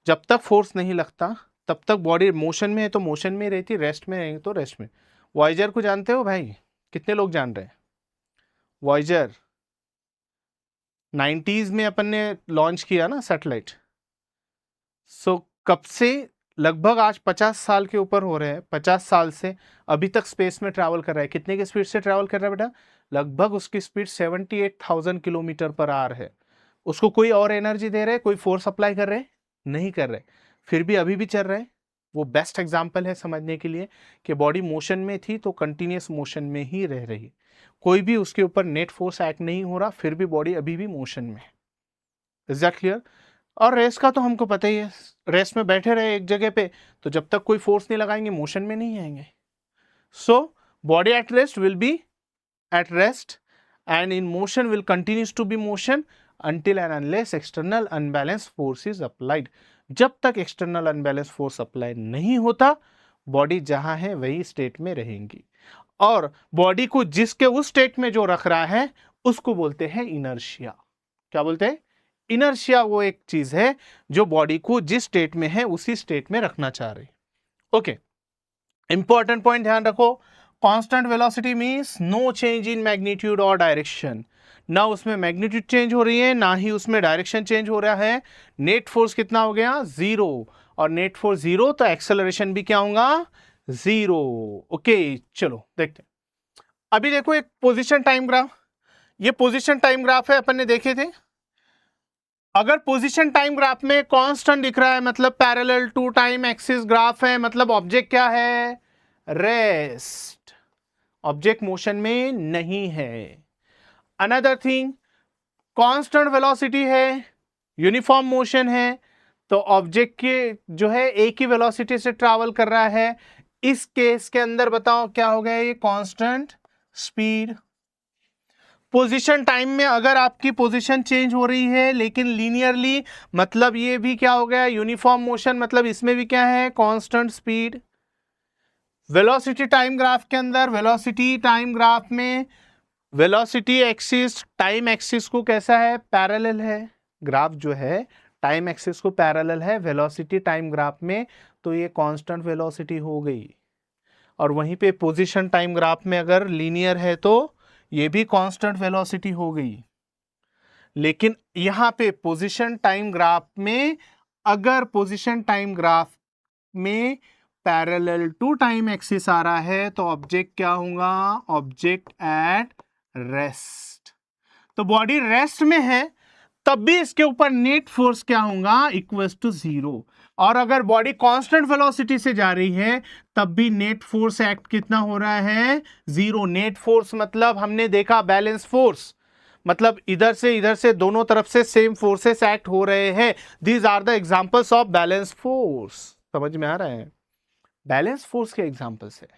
जब तक फोर्स नहीं लगता तब तक बॉडी मोशन में है तो मोशन में रहती, रेस्ट में रहेंगे तो रेस्ट में। वॉयजर को जानते हो भाई? कितने लोग जान रहे हैं वॉयजर? 90s में अपन ने लॉन्च किया ना सैटेलाइट, सो कब से, लगभग आज 50 साल के ऊपर हो रहे हैं, 50 साल से अभी तक स्पेस में ट्रैवल कर रहा है। कितने की स्पीड से ट्रैवल कर रहा है बेटा? लगभग उसकी स्पीड 78,000 किलोमीटर पर आवर है। उसको कोई और एनर्जी दे रहे, कोई फोर्स अप्लाई कर रहे? नहीं कर रहे, फिर भी अभी भी चल रहा है। वो बेस्ट एग्जाम्पल है समझने के लिए कि बॉडी मोशन में थी तो कंटिन्यूस मोशन में ही रह रही, कोई भी उसके ऊपर नेट फोर्स एक्ट नहीं हो रहा, फिर भी बॉडी अभी भी मोशन में है। Is that clear? और रेस्ट का तो हमको पता ही है, रेस्ट में बैठे रहे एक जगह पे तो जब तक कोई फोर्स नहीं लगाएंगे मोशन में नहीं आएंगे। So body at rest will be at rest and in motion will continues to be motion until and unless external unbalanced force is applied। जब तक external unbalanced force apply नहीं होता बॉडी जहां है वही स्टेट में रहेंगी, और बॉडी को जिसके उस स्टेट में जो रख रहा है उसको बोलते हैं इनर्शिया। क्या बोलते हैं? इनर्शिया वो एक चीज है जो बॉडी को जिस स्टेट में है उसी स्टेट में रखना चाह रही। ओके, इंपॉर्टेंट पॉइंट ध्यान रखो, constant velocity means no change in magnitude और डायरेक्शन, ना उसमें मैग्नीट्यूड चेंज हो रही है ना ही उसमें डायरेक्शन चेंज हो रहा है। नेट फोर्स कितना हो गया? जीरो, और नेट फोर्स जीरो तो एक्सेलरेशन भी क्या होगा? जीरो। ओके, चलो देखते हैं। अभी देखो एक पोजीशन टाइम ग्राफ, ये पोजीशन टाइम ग्राफ है, अपन ने देखे थे। अगर पोजीशन टाइम ग्राफ में कांस्टेंट दिख रहा है मतलब parallel to time axis graph है, मतलब ऑब्जेक्ट क्या है, रेस्ट, ऑब्जेक्ट मोशन में नहीं है। अनदर थिंग, कांस्टेंट वेलोसिटी है, यूनिफॉर्म मोशन है, तो ऑब्जेक्ट के जो है एक ही वेलोसिटी से ट्रैवल कर रहा है। इस केस के अंदर बताओ क्या हो गया, ये कांस्टेंट स्पीड। पोजीशन टाइम में अगर आपकी पोजीशन चेंज हो रही है लेकिन लीनियरली, मतलब ये भी क्या हो गया, यूनिफॉर्म मोशन, मतलब इसमें भी क्या है, constant speed. Velocity time graph के अंदर, वेलोसिटी टाइम ग्राफ में वेलोसिटी एक्सिस टाइम एक्सिस को कैसा है, पैरेलल है। ग्राफ जो है टाइम एक्सिस को पैरेलल है वेलोसिटी टाइम ग्राफ में, तो ये कांस्टेंट वेलोसिटी हो गई। और वहीं पे पोजीशन टाइम ग्राफ में अगर लीनियर है तो ये भी कांस्टेंट वेलोसिटी हो गई। लेकिन यहां पे पोजीशन टाइम ग्राफ में, अगर पोजीशन टाइम ग्राफ में पैरेलल टू टाइम एक्सिस आ रहा है तो ऑब्जेक्ट क्या होगा, ऑब्जेक्ट एट रेस्ट। तो बॉडी रेस्ट में है तब भी इसके ऊपर नेट फोर्स क्या होगा, इक्वल टू 0। और अगर बॉडी कांस्टेंट वेलोसिटी से जा रही है तब भी नेट फोर्स एक्ट कितना हो रहा है, 0। नेट फोर्स मतलब हमने देखा बैलेंस फोर्स, मतलब इधर से दोनों तरफ से सेम फोर्सेस एक्ट हो रहे हैं। These are the examples of balance force. समझ में आ रहा है, बैलेंस फोर्स के एग्जांपल्स है।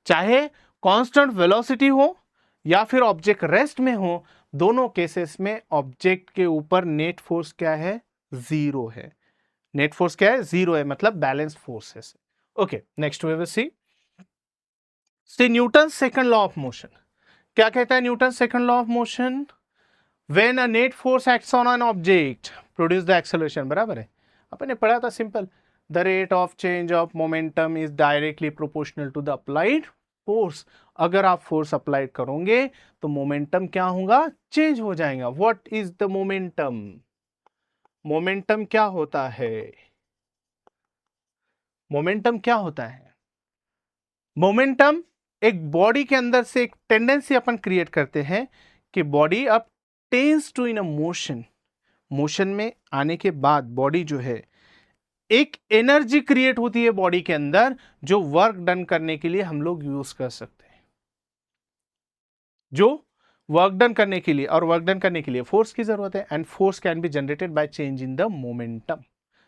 चाहे कांस्टेंट वेलोसिटी हो या फिर ऑब्जेक्ट रेस्ट में हो, दोनों केसेस में ऑब्जेक्ट के ऊपर नेट फोर्स क्या है, 0 है। नेट फोर्स क्या है, 0 है, मतलब बैलेंस फोर्स है। Okay, next we will see newton second law of motion. क्या कहता है newton second law of motion, when a net force acts on an object produce the acceleration. बराबर है, अपन ने पढ़ा था simple, the rate of change of momentum is directly proportional to the applied force. अगर आप फोर्स अप्लाइड करोगे तो मोमेंटम क्या होगा, चेंज हो जाएगा। What is the momentum, momentum क्या होता है, मोमेंटम क्या होता है, मोमेंटम एक बॉडी के अंदर से एक टेंडेंसी अपन क्रिएट करते हैं कि बॉडी अब tends to in a motion. Motion में आने के बाद बॉडी जो है एक एनर्जी क्रिएट होती है बॉडी के अंदर, जो वर्क डन करने के लिए हम लोग यूज कर सकते हैं, जो वर्क डन करने के लिए, और वर्क डन करने के लिए फोर्स की जरूरत है। And force can be generated by change in the momentum.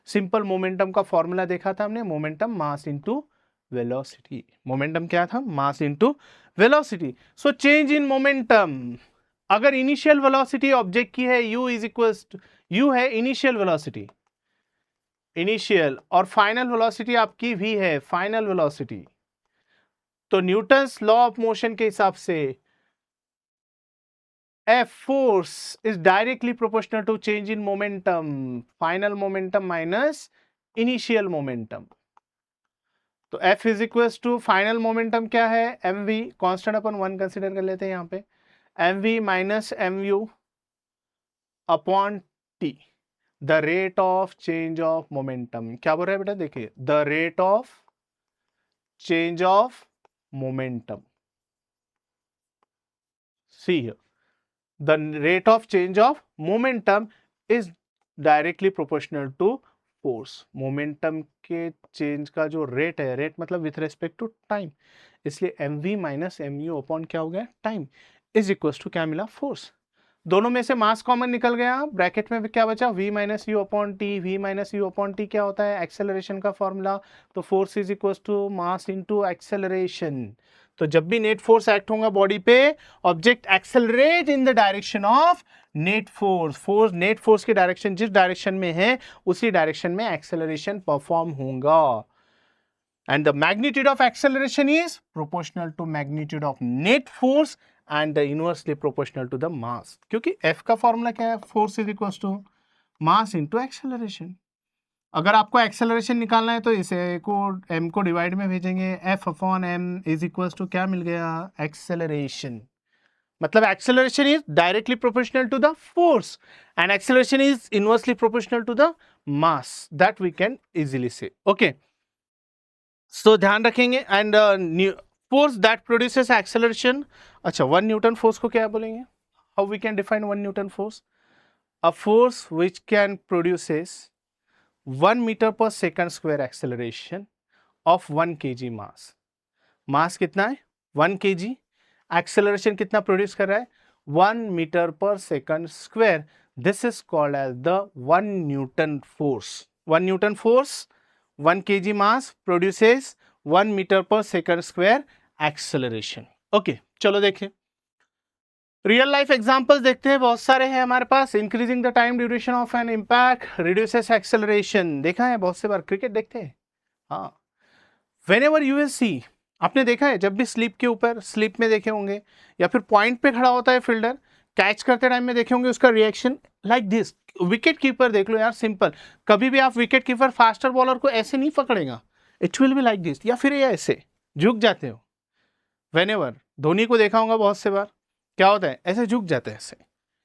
Simple momentum का फॉर्मूला देखा था हमने, momentum mass into velocity. Momentum क्या था, mass into velocity. So change in momentum, अगर इनिशियल वेलोसिटी ऑब्जेक्ट की है u is equal to, u है इनिशियल वेलोसिटी, इनिशियल, और फाइनल वेलोसिटी आपकी v है फाइनल वेलोसिटी। तो न्यूटन्स लॉ ऑफ मोशन के हिसाब से F force is directly proportional to change in momentum, final momentum minus initial momentum। तो F is equals to final momentum क्या है, mv, कांस्टेंट अपन 1 consider कर लेते हैं यहाँ पे, mv minus mu upon t, the rate of change of momentum. क्या बोल रहा है बेटा, देखिए, the rate of change of momentum, see here, the rate of change of momentum is directly proportional to force। Momentum के change का जो rate है, रेट मतलब विथ रेस्पेक्ट टू टाइम, इसलिए mv माइनस mu अपॉन क्या हो गया, time, is equal to क्या मिला, फोर्स। दोनों में से मास कॉमन निकल गया, ब्रैकेट में क्या बचा, v minus u upon t. v minus u upon t क्या होता है, एक्सेलरेशन का फॉर्मूला। तो force is equal to mass into acceleration. तो जब भी नेट फोर्स एक्ट होगा बॉडी पे, object accelerate in the direction of net force. Force, net force की डायरेक्शन जिस डायरेक्शन में है उसी डायरेक्शन में एक्सेलरेशन परफॉर्म होगा। And the magnitude of acceleration is proportional to magnitude of net force and the inversely proportional to the mass. क्योंकि F का formula क्या है, force is equal to mass into acceleration. अगर आपको acceleration निकालना है तो इसे को m को डिवाइड में भेजेंगे, F upon m is equal to क्या मिल गया, एक्सेलरेशन। मतलब acceleration is directly proportional to the force and acceleration is inversely proportional to the mass, that we can easily say. Okay, so ध्यान रखेंगे। And force that produces acceleration, अच्छा 1 newton force को क्या बोलेंगे, how we can define 1 newton force. a force which can produces 1 meter per second square acceleration of 1 kg mass. मास कितना है 1 kg, acceleration कितना produce कर रहा है 1 metre per second square. This is called as the 1 newton force. 1 newton force 1 kg mass produces 1 metre per second square acceleration. Okay, चलो देखें real life examples देखते हैं. बहुत सारे हैं हमारे पास. Increasing the time duration of an impact reduces acceleration. देखा है बहुत से बार, क्रिकेट देखते हैं. हाँ, व्हेनेवर यू विल सी, आपने देखा है जब भी स्लिप के ऊपर, स्लिप में देखे होंगे या फिर पॉइंट पे खड़ा होता है फील्डर, कैच करते टाइम में देखे होंगे उसका reaction like this. Wicket keeper देख लो यार, सिंपल. कभी भी आप विकेट कीपर फास्टर बॉलर को ऐसे नहीं पकड़ेगा, it will be like this, या फिर ये ऐसे झुक जाते हो. व्हेनेवर धोनी को देखा होगा बहुत से बार, क्या होता है ऐसे झुक जाते हैं ऐसे,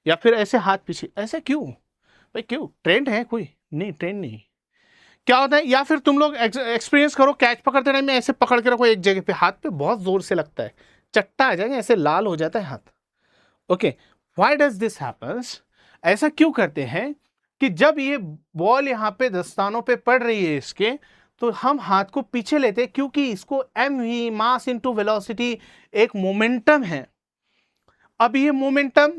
या फिर ऐसे हाथ पीछे ऐसे. क्यों भाई, क्यों? ट्रेंड है कोई? नहीं, ट्रेंड नहीं. क्या होता है, या फिर तुम लोग एक्सपीरियंस करो, कैच पकड़ते टाइम में ऐसे पकड़ के रखो एक जगह पे, हाथ पे बहुत जोर से लगता है, चट्टा आ जाएगा, ऐसे लाल हो जाता है हाथ. Okay, why does this happens? ऐसा क्यों करते हैं कि जब ये बॉल यहाँ पे दस्तानों पे पड़ रही है इसके, तो हम हाथ को पीछे लेते हैं, क्योंकि इसको mv मास इनटू वेलोसिटी एक मोमेंटम है. अब ये मोमेंटम,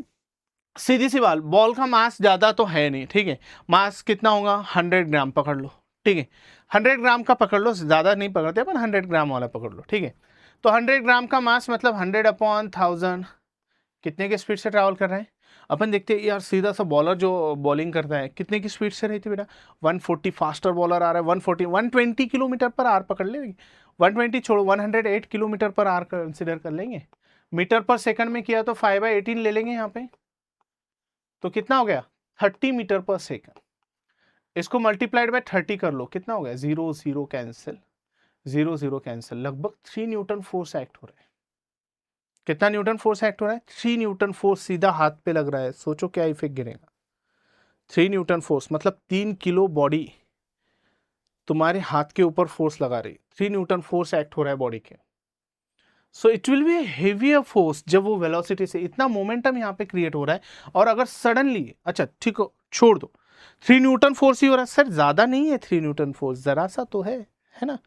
सीधी सी बात, बॉल का मास ज्यादा तो है नहीं, ठीक है. मास कितना होगा 100 ग्राम पकड़ लो, ठीक है. 100 ग्राम का पकड़ लो, ज्यादा नहीं पकड़ते अपन, 100 ग्राम वाला पकड़ लो, ठीक है. तो 100 ग्राम का मास मतलब 100/1000 कितने के स्पीड से ट्रैवल कर रहे हैं. अपन देखते हैं यार, सीधा सा बॉलर जो बॉलिंग करता है कितने की स्पीड से रहती है बेटा, 140. फास्टर बॉलर आ रहा है 140, 120 किलोमीटर पर आवर पकड़ लेंगे. 120 छोड़ो, 108 किलोमीटर पर आवर कंसिडर कर लेंगे. मीटर पर सेकंड में किया तो 5/18 ले लेंगे यहाँ पे, तो कितना हो गया 30 मीटर पर सेकंड. इसको मल्टीप्लाइड बाय 30 कर लो, कितना हो गया 0 0 कैंसिल, 0 0 कैंसिल. लगभग 3 न्यूटन फोर्स एक्ट हो रहा है. कितना न्यूटन फोर्स एक्ट हो रहा है 3 न्यूटन फोर्स सीधा हाथ पे लग रहा है. सोचो क्या इफेक्ट गिरेगा. 3 न्यूटन फोर्स मतलब 3 किलो बॉडी तुम्हारे हाथ के ऊपर फोर्स लगा रही. 3 न्यूटन फोर्स एक्ट हो रहा है बॉडी के. So it will B heavier force. जब वो वेलोसिटी से इतना मोमेंटम यहाँ पे क्रिएट हो रहा है, और अगर सडनली, अच्छा ठीक हो छोड़ दो, 3 न्यूटन फोर्स ही हो रहा है. सर ज्यादा नहीं है 3 न्यूटन फोर्स, जरा सा तो है ना,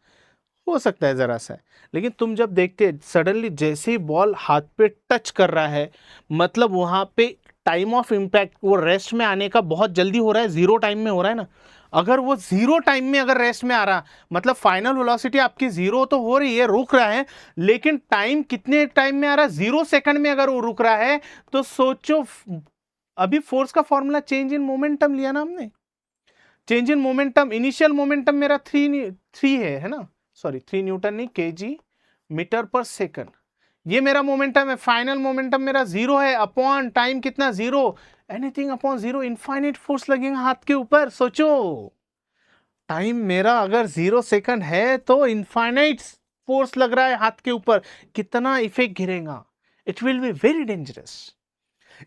हो सकता है जरा सा है. लेकिन तुम जब देखते हैं सडनली जैसे ही बॉल हाथ पे टच कर रहा है, मतलब वहां पे टाइम ऑफ इम्पैक्ट वो रेस्ट में आने का बहुत जल्दी हो रहा है, 0 टाइम में हो रहा है ना. अगर वो 0 टाइम में अगर रेस्ट में आ रहा, मतलब फाइनल वेलोसिटी आपकी 0 तो हो रही है, रुक रहा है, लेकिन टाइम कितने टाइम में आ रहा है 0 सेकंड में अगर वो रुक रहा है, तो सोचो अभी फोर्स का फॉर्मूला चेंज इन मोमेंटम लिया ना हमने. Change in momentum, initial momentum मेरा 3 है ना, सॉरी 3 न्यूटन नहीं, केजी मीटर पर सेकंड. ये मेरा मोमेंटम है. फाइनल मोमेंटम मेरा 0 है, अपॉन टाइम कितना 0, एनीथिंग अपॉन 0, इनफाइनाइट फोर्स लगेगा हाथ के ऊपर. सोचो टाइम मेरा अगर 0 सेकंड है तो इनफाइनाइट फोर्स लग रहा है हाथ के ऊपर, कितना इफेक्ट गिरेगा. It will be very dangerous.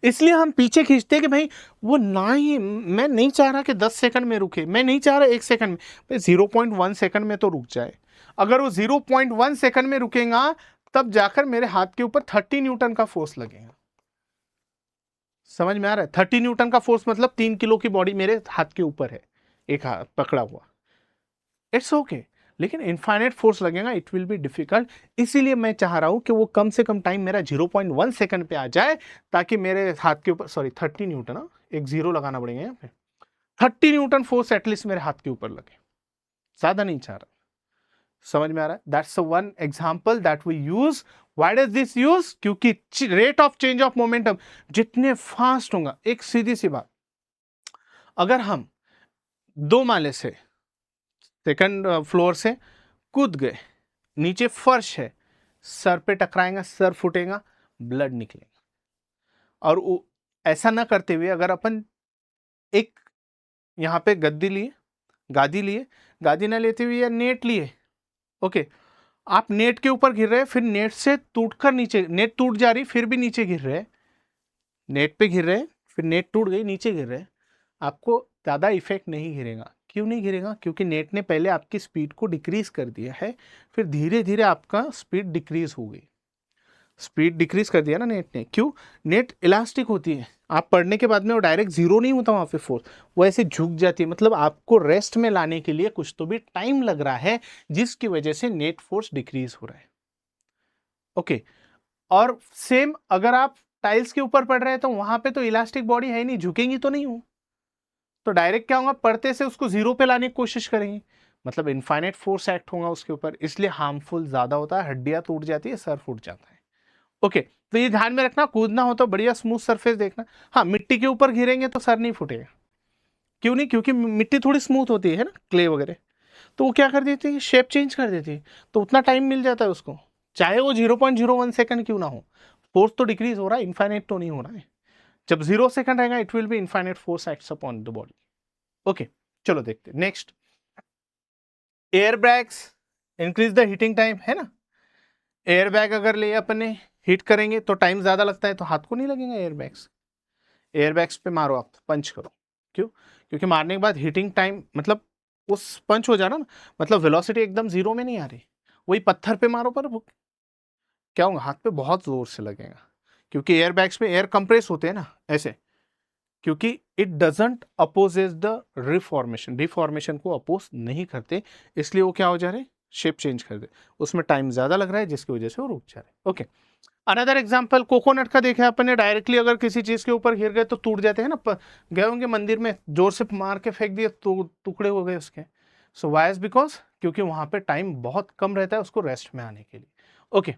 इसलिए हम पीछे खींचते हैं कि भाई वो ना ही, मैं नहीं चाह रहा कि 10 सेकंड में रुके, मैं नहीं चाह रहा 1 सेकंड में, 0.1 सेकंड में तो रुक जाए. अगर वो 0.1 सेकंड में रुकेगा तब जाकर मेरे हाथ के ऊपर 30 न्यूटन का फोर्स लगेगा. समझ में आ रहा है? 30 न्यूटन का फोर्स मतलब 3 किलो की बॉडी मेरे हाथ के ऊपर है, एक हाथ पकड़ा हुआ. इट्स ओके, लेकिन इनफाइनाइट फोर्स लगेगा, इट विल बी डिफिकल्ट. इसीलिए मैं चाह रहा हूं कि वो कम से कम टाइम मेरा 0.1 सेकंड पे आ जाए, ताकि मेरे हाथ के ऊपर, सॉरी 30 न्यूटन, एक 0 लगाना पड़ेगा यहाँ पे, 30 न्यूटन फोर्स एटलीस्ट मेरे हाथ के ऊपर लगे, ज्यादा नहीं चाह रहा. समझ में आ रहा है? That's one example that we use. Why does this use? क्योंकि rate of change of momentum जितने फास्ट होगा, एक सीधी सी बात, अगर हम 2 माले से सेकंड फ्लोर से कूद गए, नीचे फर्श है, सर पे टकराएगा, सर फूटेगा, ब्लड निकलेगा. और ऐसा ना करते हुए अगर अपन एक यहां पे गद्दी लिए, गादी ना लेते हुए या नेट लिए, ओके, आप नेट के ऊपर गिर रहे, फिर नेट से टूटकर नीचे, नेट टूट जा रही, फिर भी नीचे गिर रहे, नेट पे गिर रहे, फिर नेट टूट गई, नीचे गिर रहे, आपको ज्यादा इफेक्ट नहीं गिरेगा. क्यों नहीं गिरेगा? क्योंकि नेट ने पहले आपकी स्पीड को डिक्रीज कर दिया है, फिर धीरे धीरे आपका स्पीड डिक्रीज हो गई. स्पीड डिक्रीज कर दिया ना नेट ने. क्यों? नेट इलास्टिक होती है, आप पढ़ने के बाद में वो डायरेक्ट जीरो नहीं होता वहां पे फोर्स, वो ऐसे झुक जाती है, मतलब आपको रेस्ट में लाने के लिए कुछ तो भी टाइम लग रहा है, जिसकी वजह से नेट फोर्स डिक्रीज हो रहा है। ओके, और सेम अगर आप टाइल्स के ऊपर पड़ रहे हैं तो वहां पे तो इलास्टिक बॉडी है नहीं, झुकेंगी तो नहीं हो, तो डायरेक्ट क्या होगा, पढ़ते से उसको जीरो पे लाने की कोशिश करेंगे, मतलब इनफाइनाइट फोर्स एक्ट होगा उसके ऊपर, इसलिए हार्मफुल ज्यादा होता है, हड्डियां टूट जाती है, सर फूट जाता है। ओके, तो ये ध्यान में रखना, कूदना हो तो बढ़िया स्मूथ सरफेस देखना। हाँ, मिट्टी के ऊपर गिरेंगे तो सर नहीं फूटेगा, क्यों नहीं, क्योंकि मिट्टी थोड़ी स्मूथ होती है ना, क्ले वगैरह, तो वो क्या कर देती है, शेप चेंज कर देती है, तो उतना टाइम मिल जाता है उसको, चाहे वो 0.01 सेकंड क्यों ना हो, फोर्स तो डिक्रीज हो रहा है, इनफाइनाइट तो नहीं हो रहा है। जब 0 सेकंड रहेगा it will B infinite force acts upon the body. Okay, चलो देखते हैं next. Air bags increase the heating time, है ना, एयर बैग अगर ले अपने हीट करेंगे तो टाइम ज्यादा लगता है, तो हाथ को नहीं लगेगा एयर बैग्स, एयर बैग्स पे मारो आप, पंच करो, क्यों, क्योंकि मारने के बाद हीटिंग टाइम, मतलब उस पंच हो जाना ना, मतलब वेलोसिटी एकदम जीरो में नहीं आ रही, वही पत्थर पे मारो पर क्या होगा, हाथ पे बहुत जोर से लगेगा, क्योंकि एयर बैग्स में एयर कंप्रेस होते हैं ना ऐसे, क्योंकि it doesn't opposes the reformation, reformation को अपोज नहीं करते, इसलिए वो क्या हो जा रहे, शेप चेंज कर दे, उसमें टाइम ज्यादा लग रहा है जिसकी वजह से वो रुक जा रहे। ओके, अनदर एग्जाम्पल कोकोनट का देखा है अपन ने, डायरेक्टली अगर किसी चीज के ऊपर गिर गए तो टूट जाते हैं ना, गए होंगे मंदिर में, जोर से मार के फेंक दिए तो टुकड़े हो गए उसके, सो वाई इज बिकॉज, क्योंकि वहां पे टाइम बहुत कम रहता है उसको रेस्ट में आने के लिए। ओके,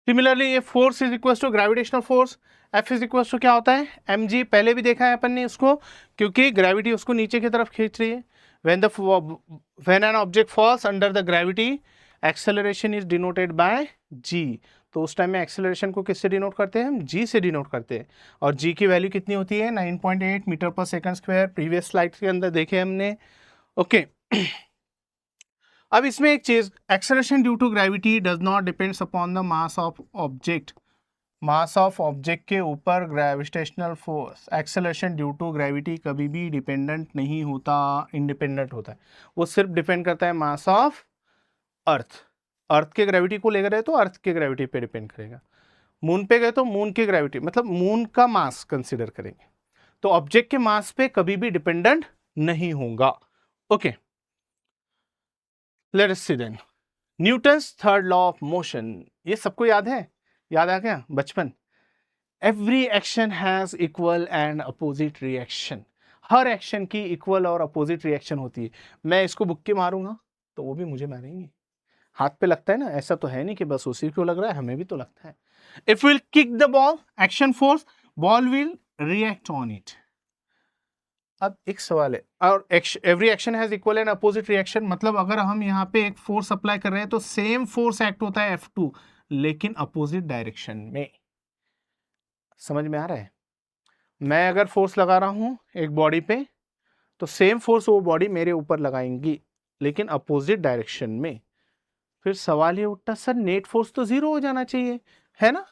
सिमिलरली ये force is equal to gravitational force, F is equal to क्या होता है, एम जी, पहले भी देखा है अपन ने इसको, क्योंकि ग्रेविटी उसको नीचे की तरफ खींच रही है, when an object falls under the gravity acceleration is denoted by G, तो उस टाइम में एक्सेलरेशन को किससे डिनोट करते हैं, हम जी से डिनोट करते हैं, और जी की वैल्यू कितनी होती है, 9.8 metre per second square, previous slide के अंदर देखे हमने। ओके, अब इसमें एक चीज, acceleration due to gravity does not depends upon the mass of object, mass of object के ऊपर gravitational force, acceleration due to gravity कभी भी डिपेंडेंट नहीं होता, इंडिपेंडेंट होता है, वो सिर्फ डिपेंड करता है मास ऑफ अर्थ, अर्थ के ग्रेविटी को लेकर है तो अर्थ के ग्रेविटी पे डिपेंड करेगा, मून पे गए तो मून की ग्रेविटी, मतलब मून का मास कंसिडर करेंगे, तो ऑब्जेक्ट के मास पे कभी भी डिपेंडेंट नहीं होगा। Okay, let us see then newtons third law of motion, ये सबको याद है, याद आ गया बचपन, every action has equal and opposite reaction, हर एक्शन की इक्वल और अपोजिट रिएक्शन होती है, मैं इसको बुक्के मारूंगा तो वो भी मुझे मारेंगे, हाथ पे लगता है ना, ऐसा तो है नहीं कि बस उसी को लग रहा है, हमें भी तो लगता है। If will kick the ball, action force, ball will react on it. अब एक सवाल है, और every action has equal and opposite reaction, मतलब अगर हम यहाँ पे एक फोर्स अप्लाई कर रहे हैं तो सेम फोर्स एक्ट होता है F2, लेकिन अपोजिट डायरेक्शन में, समझ में आ रहा है, मैं अगर फोर्स लगा रहा हूं एक बॉडी पे तो सेम फोर्स वो बॉडी मेरे ऊपर लगाएंगी, लेकिन अपोजिट डायरेक्शन में, फिर सवाल ये उठता सर नेट फोर्स तो जीरो हो जाना चाहिए, है ना,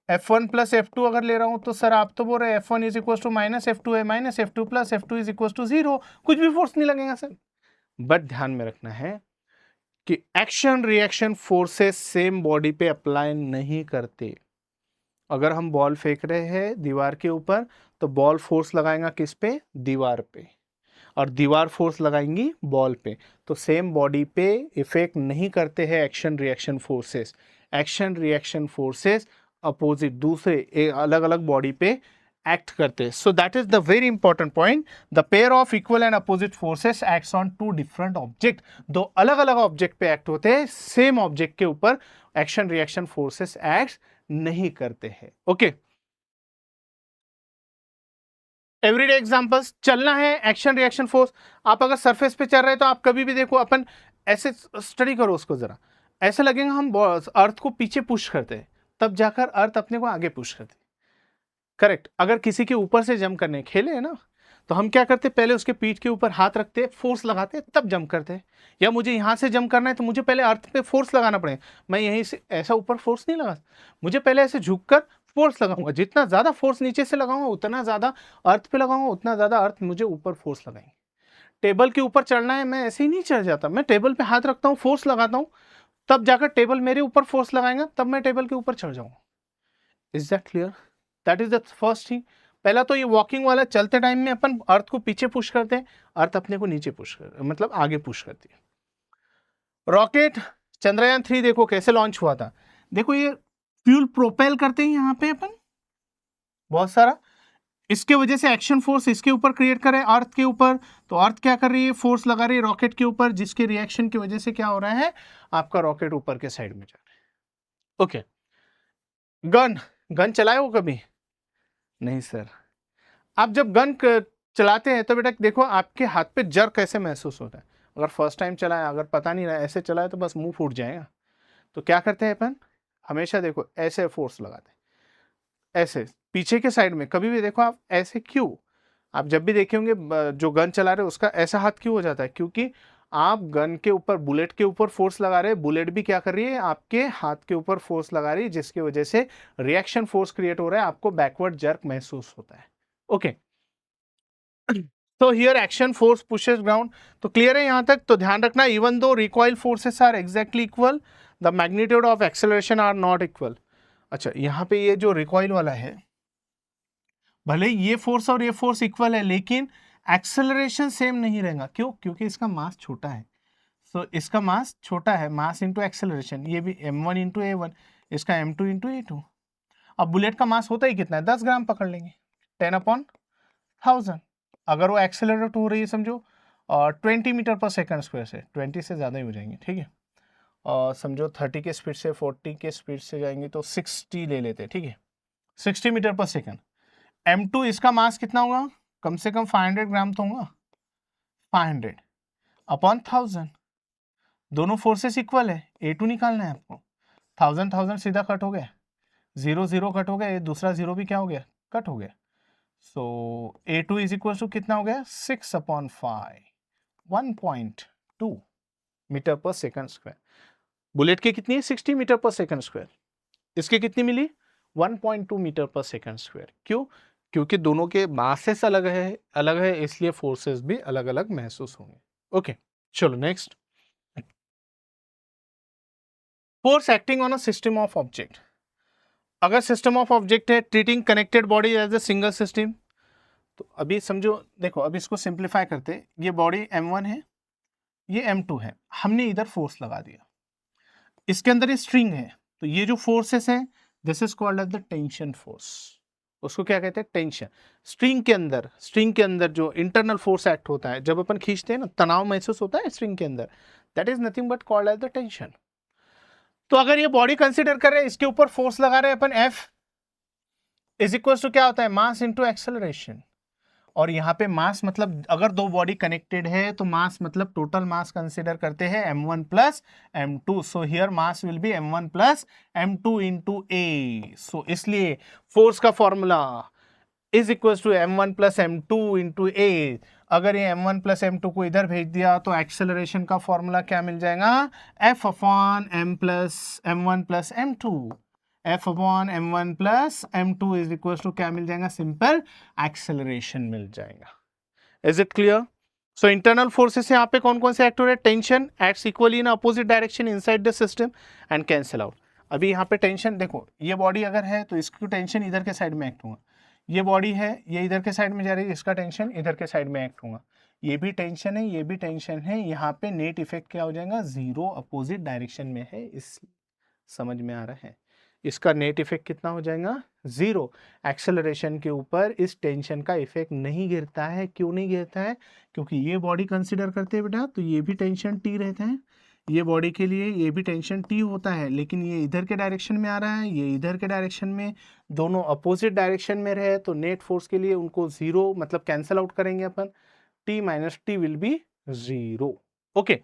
F1 प्लस F2 अगर ले रहा हूं तो सर आप तो बोल रहे हैं F1 is equal to minus F2 है, minus F2 plus F2 is equal to zero, कुछ भी फोर्स नहीं लगेगा सर, बट ध्यान में रखना है कि action reaction forces same body पे अप्लाई नहीं करते, अगर हम बॉल फेंक रहे हैं दीवार के ऊपर तो बॉल फोर्स लगाएगा किस पे, दीवार पे, और दीवार फोर्स लगाएंगी बॉल पे, तो सेम बॉडी पे इफेक्ट नहीं करते हैं action reaction forces, action reaction forces opposite दूसरे अलग अलग बॉडी पे एक्ट करते हैं, so that is the very important point, the pair of equal and opposite forces acts on two different object, दो अलग अलग ऑब्जेक्ट पे एक्ट होते हैं, सेम ऑब्जेक्ट के ऊपर एक्शन रिएक्शन फोर्सेस एक्ट नहीं करते हैं। ओके, एवरीडे एग्जांपल्स, चलना है एक्शन रिएक्शन फोर्स, आप अगर सरफेस पे चल रहे हैं तो आप कभी भी देखो, अपन ऐसे स्टडी करो उसको जरा, ऐसा लगेगा हम अर्थ को पीछे पुश करते हैं, तब जाकर अर्थ अपने को आगे पुश करती है, करेक्ट, अगर किसी के ऊपर से जंप करने खेले है ना, तो हम क्या करते, पहले उसके पीठ के ऊपर हाथ रखते, फोर्स लगाते, तब जंप करते, या मुझे यहां से जंप करना है तो मुझे पहले अर्थ पे फोर्स लगाना पड़ेगा, मैं यहीं से ऐसा ऊपर फोर्स नहीं लगा, मुझे पहले ऐसे झुककर फोर्स लगाऊंगा, जितना ज्यादा फोर्स नीचे से लगाऊंगा उतना ज्यादा अर्थ पे लगाऊंगा, उतना ज्यादा अर्थ मुझे ऊपर फोर्स लगाएंगे। टेबल के ऊपर चढ़ना है, मैं ऐसे ही नहीं चढ़ जाता, मैं टेबल पे हाथ रखता हूँ, फोर्स लगाता हूँ, तब जाकर टेबल मेरे ऊपर फोर्स लगाएगा, तब मैं टेबल के ऊपर चढ़ जाऊंगा। Is that clear? That is the first thing. पहला तो ये वॉकिंग वाला, चलते टाइम में अपन अर्थ को पीछे पुश करते हैं, अर्थ अपने को नीचे पुश कर, मतलब आगे पुश करती है। रॉकेट चंद्रयान 3 देखो कैसे लॉन्च हुआ था, देखो ये फ्यूल प्रोपेल करते हैं यहाँ पे अपन बहुत सारा, इसके वजह से एक्शन फोर्स इसके ऊपर क्रिएट करे अर्थ के ऊपर, तो अर्थ क्या कर रही है, फोर्स लगा रही है रॉकेट के ऊपर, जिसके रिएक्शन की वजह से क्या हो रहा है, आपका रॉकेट ऊपर के साइड में जा रहा है। ओके, गन, गन चलाए हो कभी? नहीं सर। आप जब गन चलाते हैं तो बेटा देखो आपके हाथ पे जर्क कैसे महसूस होता है, अगर फर्स्ट टाइम चलाया, अगर पता नहीं रहा ऐसे चलाए तो बस मुंह फूट जाएगा। तो क्या करते हैं अपन, हमेशा देखो ऐसे फोर्स लगाते हैं, ऐसे पीछे के साइड में, कभी भी देखो आप ऐसे क्यों, आप जब भी देखे होंगे जो गन चला रहे हैं उसका ऐसा हाथ क्यों हो जाता है, क्योंकि आप गन के ऊपर, बुलेट के ऊपर फोर्स लगा रहे हैं, बुलेट भी क्या कर रही है, आपके हाथ के ऊपर फोर्स लगा रही है, जिसकी वजह से रिएक्शन फोर्स क्रिएट हो रहा है, आपको बैकवर्ड जर्क महसूस होता है। ओके, तो here action force pushes ground, तो क्लियर है यहां तक? तो ध्यान रखना, even though recoil forces are exactly equal, the magnitude of acceleration are not equal. अच्छा, यहां पे ये जो रिकॉइल वाला है, भले ये फोर्स और ये फोर्स इक्वल है, लेकिन एक्सेलरेशन सेम नहीं रहेगा। क्यों? क्योंकि इसका मास छोटा है। तो इसका मास छोटा है, मास इंटू एक्सेलरेशन, ये भी m1 इंटू ए1, इसका m2 इंटू ए2। अब बुलेट का मास होता ही कितना है, 10 ग्राम पकड़ लेंगे, 10/1000। अगर वो एक्सेलरेट हो रही है समझो 20 मीटर पर सेकंड स्क्वायर से, 20 से ज़्यादा ही हो जाएंगे, ठीक है, और समझो 30 के स्पीड से 40 के स्पीड से जाएंगे तो 60 ले लेते हैं, ठीक है, 60 मीटर पर सेकंड। m2 इसका मास कितना होगा, कम से कम 500 ग्राम तो होगा, 500/1000, दोनों फोर्सेस इक्वल है, a2 निकालना है आपको, 1000 सीधा कट हो गया, 0 कट हो गया, ये दूसरा 0 भी क्या हो गया, कट हो गया। सो a2 इज इक्वल टू कितना हो गया, 6/5, 1.2 metre per second square. Bullet की कितनी है, 60 मीटर पर सेकंड स्क्वायर, इसकी कितनी मिली, 1.2 मीटर पर सेकंड स्क्वायर। क्यों? क्योंकि दोनों के मासेस अलग है, इसलिए फोर्सेस भी अलग अलग महसूस होंगे। ओके, चलो next, force acting on a system of object. अगर सिस्टम ऑफ ऑब्जेक्ट है, treating connected body as a single system, तो अभी समझो, देखो अभी इसको सिंप्लीफाई करते, ये बॉडी m1 है, ये m2 है, हमने इधर फोर्स लगा दिया, इसके अंदर ये स्ट्रिंग है, तो ये जो फोर्सेस है, this is called as the tension force, उसको क्या कहते हैं, टेंशन। स्ट्रिंग के अंदर जो इंटरनल फोर्स एक्ट होता है, जब अपन खींचते हैं ना, तनाव महसूस होता है स्ट्रिंग के अंदर, that is nothing but called as the tension. तो अगर ये बॉडी कंसीडर कर रहे हैं, इसके ऊपर फोर्स लगा रहे हैं अपन, F इज इक्वल टू क्या होता है, मास इंटू एक्सेलरेशन। और यहाँ पे मास मतलब अगर दो बॉडी कनेक्टेड है तो मास मतलब टोटल मास कंसीडर करते हैं m1 plus m2, so here mass will be m1 plus m2 into a. So इसलिए फोर्स का formula is equal to m1 plus m2 into a. अगर ये m1 प्लस m2 को इधर भेज दिया तो एक्सेलरेशन का फॉर्मूला क्या मिल जाएगा, f upon m1 plus m2, f upon m1 plus m2 is equal to क्या मिल जाएगा, सिंपल एक्सेलरेशन मिल जाएगा। Is it clear? So internal forces यहाँ पे कौन कौन से एक्ट हो रहे हैं, tension acts equally in opposite direction inside the system and cancel out. अभी यहाँ पे टेंशन देखो, ये बॉडी अगर है तो इसकी टेंशन इधर के साइड में एक्ट होगा, ये बॉडी है, ये इधर के साइड में जा रही है, इसका टेंशन इधर के साइड में एक्ट होगा, ये भी टेंशन है, ये भी टेंशन है, यहाँ पे नेट इफेक्ट क्या हो जाएगा, जीरो, अपोजिट डायरेक्शन में है, इस समझ में आ रहा है, इसका नेट इफेक्ट कितना हो जाएगा, जीरो। एक्सेलरेशन के ऊपर इस टेंशन का इफेक्ट नहीं गिरता है। क्यों नहीं गिरता है? क्योंकि ये बॉडी कंसीडर करते हैं बेटा, तो ये भी टेंशन टी रहता है, ये बॉडी के लिए ये भी टेंशन टी होता है, लेकिन ये इधर के डायरेक्शन में आ रहा है, ये इधर के डायरेक्शन में, दोनों अपोजिट डायरेक्शन में रहे तो नेट फोर्स के लिए उनको जीरो मतलब कैंसल आउट करेंगे अपन, T minus T will be zero. Okay,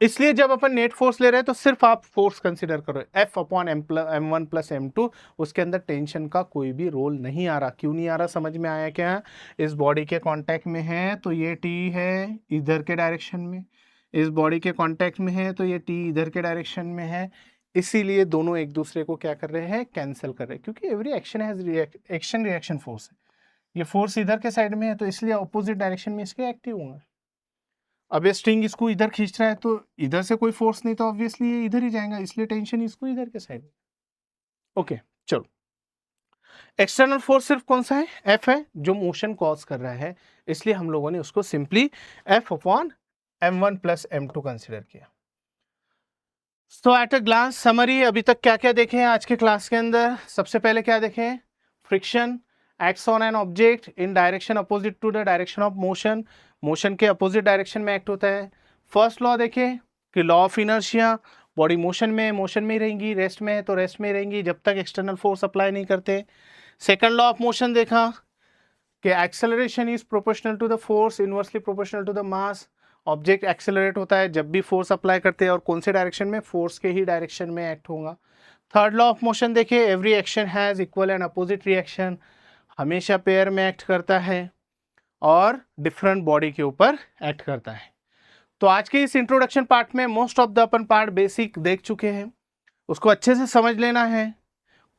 इसलिए जब अपन नेट फोर्स ले रहे हैं तो सिर्फ आप फोर्स कंसीडर करो, F upon m1 plus m2, उसके अंदर टेंशन का कोई भी रोल नहीं आ रहा। क्यों नहीं आ रहा, समझ में आया क्या? इस बॉडी के कांटेक्ट में है तो ये T है इधर के डायरेक्शन में, इस बॉडी के कांटेक्ट में है तो ये T इधर के डायरेक्शन में है, इसीलिए दोनों एक दूसरे को क्या कर रहे हैं, कैंसिल कर रहे हैं, क्योंकि every action has action reaction force है, ये फोर्स इधर के साइड में है तो इसलिए अपोजिट डायरेक्शन में इसके एक्टिव होंगे। अब ये स्ट्रिंग इसको इधर खींच रहा है तो इधर से कोई फोर्स नहीं, तो ऑब्वियसली ये इधर ही जाएगा, इसलिए टेंशन इसको इधर के साइड में। ओके, चलो एक्सटर्नल फोर्स सिर्फ कौन सा है, एफ है, जो मोशन कॉज कर रहा है, इसलिए हम लोगों ने उसको simply F upon m1 plus m2 consider किया। सो एट अ ग्लांस समरी अभी तक क्या क्या देखे हैं आज के क्लास के अंदर। सबसे पहले क्या देखें, friction acts on an object in direction opposite to the direction of motion, motion के अपोजिट डायरेक्शन में एक्ट होता है। फर्स्ट लॉ देखें कि law of inertia, body motion में ही रहेंगी, रेस्ट में है तो रेस्ट में ही रहेंगी जब तक एक्सटर्नल फोर्स अप्लाई नहीं करते। सेकंड लॉ ऑफ मोशन देखा कि acceleration is proportional to the force inversely proportional to the mass, object accelerate होता है जब भी फोर्स अप्लाई करते हैं और कौन से डायरेक्शन में, फोर्स के ही डायरेक्शन में एक्ट होगा। थर्ड लॉ ऑफ मोशन देखिए, every action has equal and opposite reaction, हमेशा पेयर में एक्ट करता है और डिफरेंट बॉडी के ऊपर एक्ट करता है। तो आज के इस इंट्रोडक्शन पार्ट में most of the upon part basic देख चुके हैं, उसको अच्छे से समझ लेना है।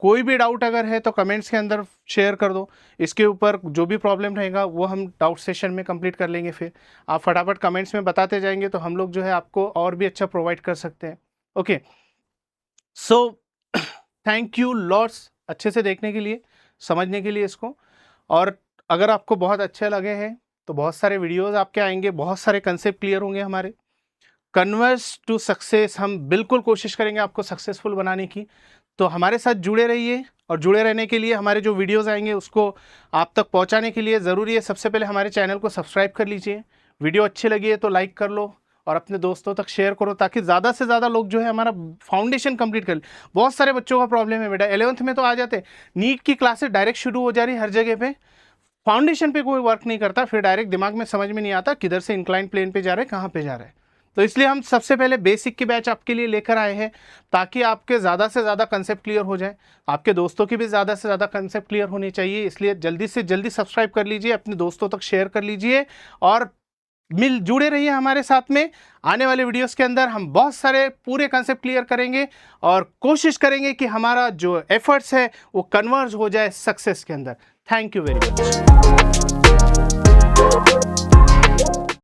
कोई भी डाउट अगर है तो कमेंट्स के अंदर शेयर कर दो, इसके ऊपर जो भी प्रॉब्लम रहेगा वो हम डाउट सेशन में कंप्लीट कर लेंगे। फिर आप फटाफट कमेंट्स में बताते जाएंगे तो हम लोग जो है आपको और भी अच्छा प्रोवाइड कर सकते हैं। Okay, so thank you lots अच्छे से देखने के लिए, समझने के लिए इसको। और अगर आपको बहुत अच्छे लगे हैं तो बहुत सारे वीडियोस आपके आएंगे, बहुत सारे कंसेप्ट क्लियर होंगे हमारे। कन्वर्स टू सक्सेस, हम बिल्कुल कोशिश करेंगे आपको सक्सेसफुल बनाने की, तो हमारे साथ जुड़े रहिए। और जुड़े रहने के लिए हमारे जो वीडियोस आएंगे उसको आप तक पहुंचाने के लिए ज़रूरी है सबसे पहले हमारे चैनल को सब्सक्राइब कर लीजिए, वीडियो अच्छी लगी है तो लाइक कर लो और अपने दोस्तों तक शेयर करो ताकि ज़्यादा से ज़्यादा लोग जो है हमारा फाउंडेशन कंप्लीट कर ले। बहुत सारे बच्चों का प्रॉब्लम है बेटा, 11th में तो आ जाते, नीट की क्लासेस डायरेक्ट शुरू हो जा रही हर जगह पे, फाउंडेशन पे कोई वर्क नहीं करता, फिर डायरेक्ट दिमाग में समझ में नहीं आता किधर से इंक्लाइन प्लेन पे जा रहे हैं, कहाँ पे जा रहे हैं। तो इसलिए हम सबसे पहले बेसिक की बैच आपके लिए लेकर आए हैं ताकि आपके ज़्यादा से ज़्यादा कंसेप्ट क्लियर हो जाए, आपके दोस्तों की भी ज़्यादा से ज़्यादा कंसेप्ट क्लियर होनी चाहिए। इसलिए जल्दी से जल्दी सब्सक्राइब कर लीजिए, अपने दोस्तों तक शेयर कर लीजिए और जुड़े रहिए हमारे साथ में। आने वाले वीडियोस के अंदर हम बहुत सारे पूरे कंसेप्ट क्लियर करेंगे और कोशिश करेंगे कि हमारा जो एफर्ट्स है वो कन्वर्ज हो जाए सक्सेस के अंदर। Thank you very much.